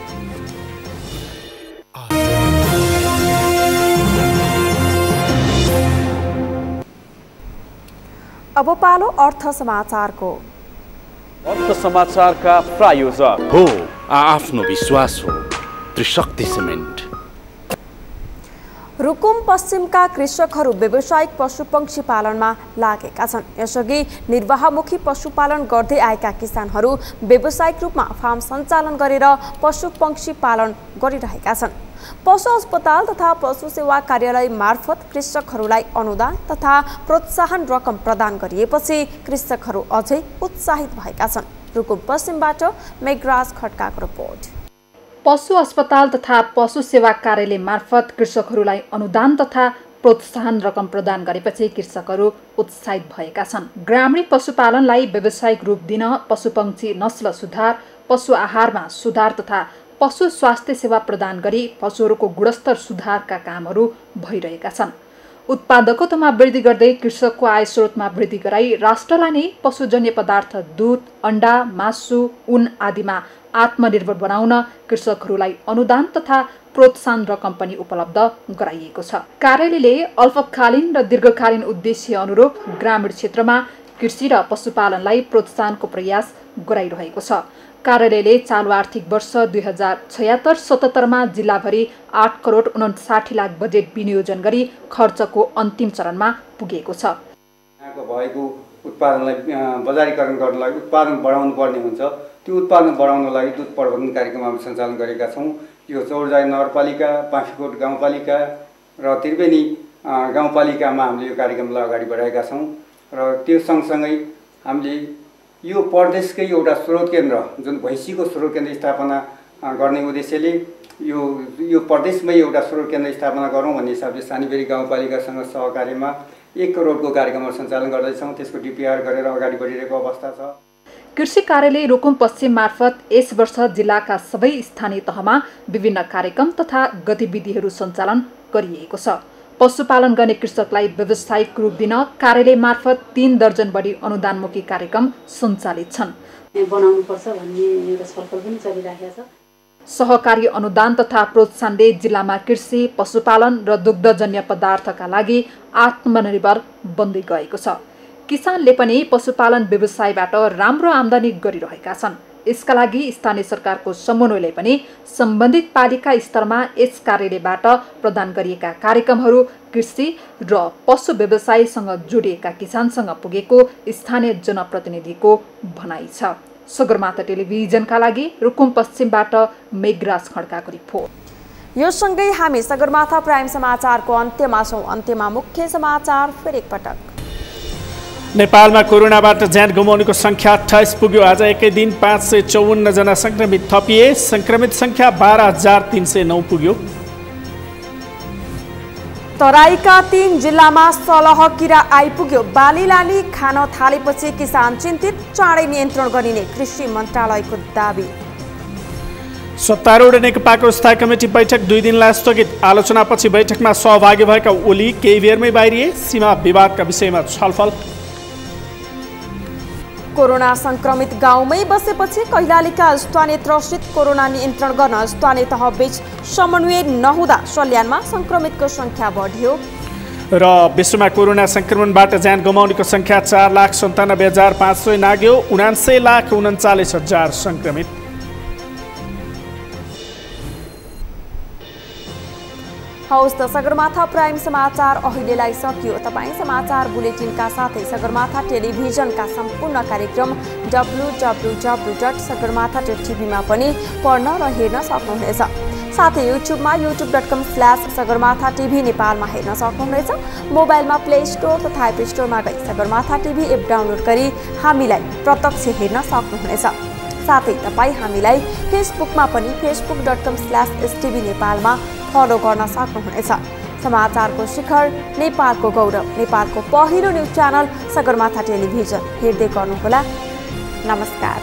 अब पालो अर्थ समाचारको। अर्थ समाचारका प्रायोजक हो आफ्नो विश्वास हो त्रिशक्ति सिमेन्ट। रुकुम पश्चिमका कृषकहरू व्यावसायिक पशुपक्षी पालनमा लागेका छन्। यसअघि निर्वाहमुखी पशुपालन गर्दै आएका किसानहरू व्यावसायिक रूपमा फार्म सञ्चालन गरेर पशुपक्षी पालन गरिरहेका छन्। पशु अस्पताल तथा पशु सेवा कार्यालय मार्फत कृषकहरूलाई अनुदान तथा प्रोत्साहन रकम प्रदान गरिएपछि कृषकहरू अझै उत्साहित भएका छन्। रुकुम पश्चिमबाट मेघराज खड्काको रिपोर्ट। पशु अस्पताल तथा पशु सेवा कार्यालय मार्फत कृषकहरूलाई अनुदान तथा प्रोत्साहन रकम प्रदान गरेपछि कृषकहरू उत्साहित भएका छन्। ग्रामीण पशुपालनलाई व्यावसायिक रूप दिन पशुपक्षी नस्ल सुधार, पशु आहारमा सुधार तथा पशु स्वास्थ्य सेवा प्रदान गरी पशुहरूको गुणस्तर सुधारका कामहरू भइरहेका छन्। उत्पादकतामा वृद्धि गर्दै कृषकको आय स्रोतमा वृद्धि गराई राष्ट्रलाई नै पशुजन्य पदार्थ दूध, अन्डा, मासु, ऊन आदिमा आत्मनिर्भर बनाउन कृषकहरूलाई अनुदान तथा प्रोत्साहन रकम पनि उपलब्ध गराइएको छ। कार्यालयले अल्पकालीन र दीर्घकालीन उद्देश्य अनुरूप ग्रामीण क्षेत्रमा कृषि र पशुपालनलाई प्रोत्साहनको प्रयास गराइरहेको छ। कार्यालयले चालु आर्थिक वर्ष 2076-77 जिल्लाभरि 8 करोड 59 लाख बजेट विनियोजन गरी खर्चको अन्तिम चरणमा पुगेको छ। भएको उत्पादनलाई बजारीकरण गर्नलाई उत्पादन बढाउनु पर्ने हुन्छ। त्यो उत्पादन बढाउनको लागि दुध प्रबन्धन कार्यक्रम हामी सञ्चालन गरेका छौँ। यो चौरजाई नगरपालिका, पाँफीकोट गाउँपालिका र त्रिवेणी गाउँपालिकामा हामीले यो कार्यक्रमलाई अगाडि बढाएका छौँ। र त्यो सँगसँगै हामीले यो प्रदेशकै एउटा स्रोत केन्द्र जुन भैँसीको स्रोत केन्द्र स्थापना गर्ने उद्देश्यले यो प्रदेशमै एउटा स्रोत केन्द्र स्थापना गरौँ भन्ने हिसाबले सानीबेरी गाउँपालिकासँग सहकार्यमा 1 करोडको कार्यक्रमहरू सञ्चालन गर्दैछौँ। त्यसको डिपिआर गरेर अगाडि बढिरहेको अवस्था छ। कृषि कार्यालय रुकुम पश्चिम मार्फत यस वर्ष जिल्लाका सबै स्थानीय तहमा विभिन्न कार्यक्रम तथा गतिविधिहरू सञ्चालन गरिएको छ। पशुपालन गर्ने कृषकलाई व्यावसायिक रूप दिन कार्यालय मार्फत 3 दर्जन बढी अनुदानमुखी कार्यक्रम सञ्चालित छन्। बनाउनुपर्छ भन्ने एउटा छलफल पनि चलिरहेको छ। सहकारी अनुदान तथा प्रोत्साहनले जिल्लामा कृषि, पशुपालन र दुग्धजन्य पदार्थका लागि आत्मनिर्भर बन्दै गएको छ। किसानले पनि पशुपालन व्यवसायबाट राम्रो आम्दानी गरिरहेका छन्। यसका लागि स्थानीय सरकारको समन्वयले पनि सम्बन्धित पालिका स्तरमा यस कार्यालयबाट प्रदान गरिएका कार्यक्रमहरू कृषि र पशु व्यवसायसँग जोडिएका किसानसँग पुगेको स्थानीय जनप्रतिनिधिको भनाइ छ। सगरमाथा टेलिभिजनका लागि रुकुम पश्चिमबाट मेघराज खड्काको रिपोर्ट। यो सँगै हामी सगरमाथा प्राइम समाचारको अन्त्यमा छौँ। अन्त्यमा मुख्य समाचार फेरि एकपटक। नेपालमा कोरोनाबाट ज्यान गुमाउनेको संख्या 28 पुग्यो। आज एकै दिन 554 जना संक्रमित थपिए। संक्रमित संख्या 12,309 पुग्यो। तराईका 3 जिल्लामा सलह किरा आइपुग्यो। बाली लाली खान थालेपछि किसान चिन्तित, चाँडै नियन्त्रण गरिने कृषि मन्त्रालयको दाबी। सत्तारूढ नेकपाको स्थायी कमिटी बैठक 2 दिनलाई स्थगित। आलोचनापछि बैठकमा सहभागी भएका ओली केही बेरमै बाहिरिए। सीमा विवादका विषयमा छलफल। कोरोना संक्रमित गाउँमै बसेपछि कैलालीका स्थानीय त्रसित। कोरोना नियन्त्रण गर्न स्थानीय तह बीच समन्वय नहुँदा सल्यानमा संक्रमितको संख्या बढ्यो। र विश्वमा कोरोना संक्रमणबाट ज्यान गुमाउनेको संख्या 4,97,500 नाग्यो। 79,39,000 संक्रमित। हौस् त सगरमाथा प्राइम समाचार अहिलेलाई सकियो। तपाईँ समाचार बुलेटिनका साथै सगरमाथा टेलिभिजनका सम्पूर्ण कार्यक्रम www.sagarmatha.tv मा पनि पढ्न र हेर्न सक्नुहुनेछ। साथै युट्युबमा youtube.com/sagarmatha TV नेपालमा हेर्न सक्नुहुनेछ। मोबाइलमा प्ले स्टोर तथा एप स्टोरमा गई सगरमाथा टिभी एप डाउनलोड गरी हामीलाई प्रत्यक्ष हेर्न सक्नुहुनेछ। साथै तपाईँ हामीलाई फेसबुकमा पनि facebook.com/stv नेपालमा फलो गर्न सक्नुहुनेछ। समाचारको शिखर, नेपालको गौरव, नेपालको पहिलो न्युज च्यानल सगरमाथा टेलिभिजन हेर्दै गर्नुहोला। नमस्कार।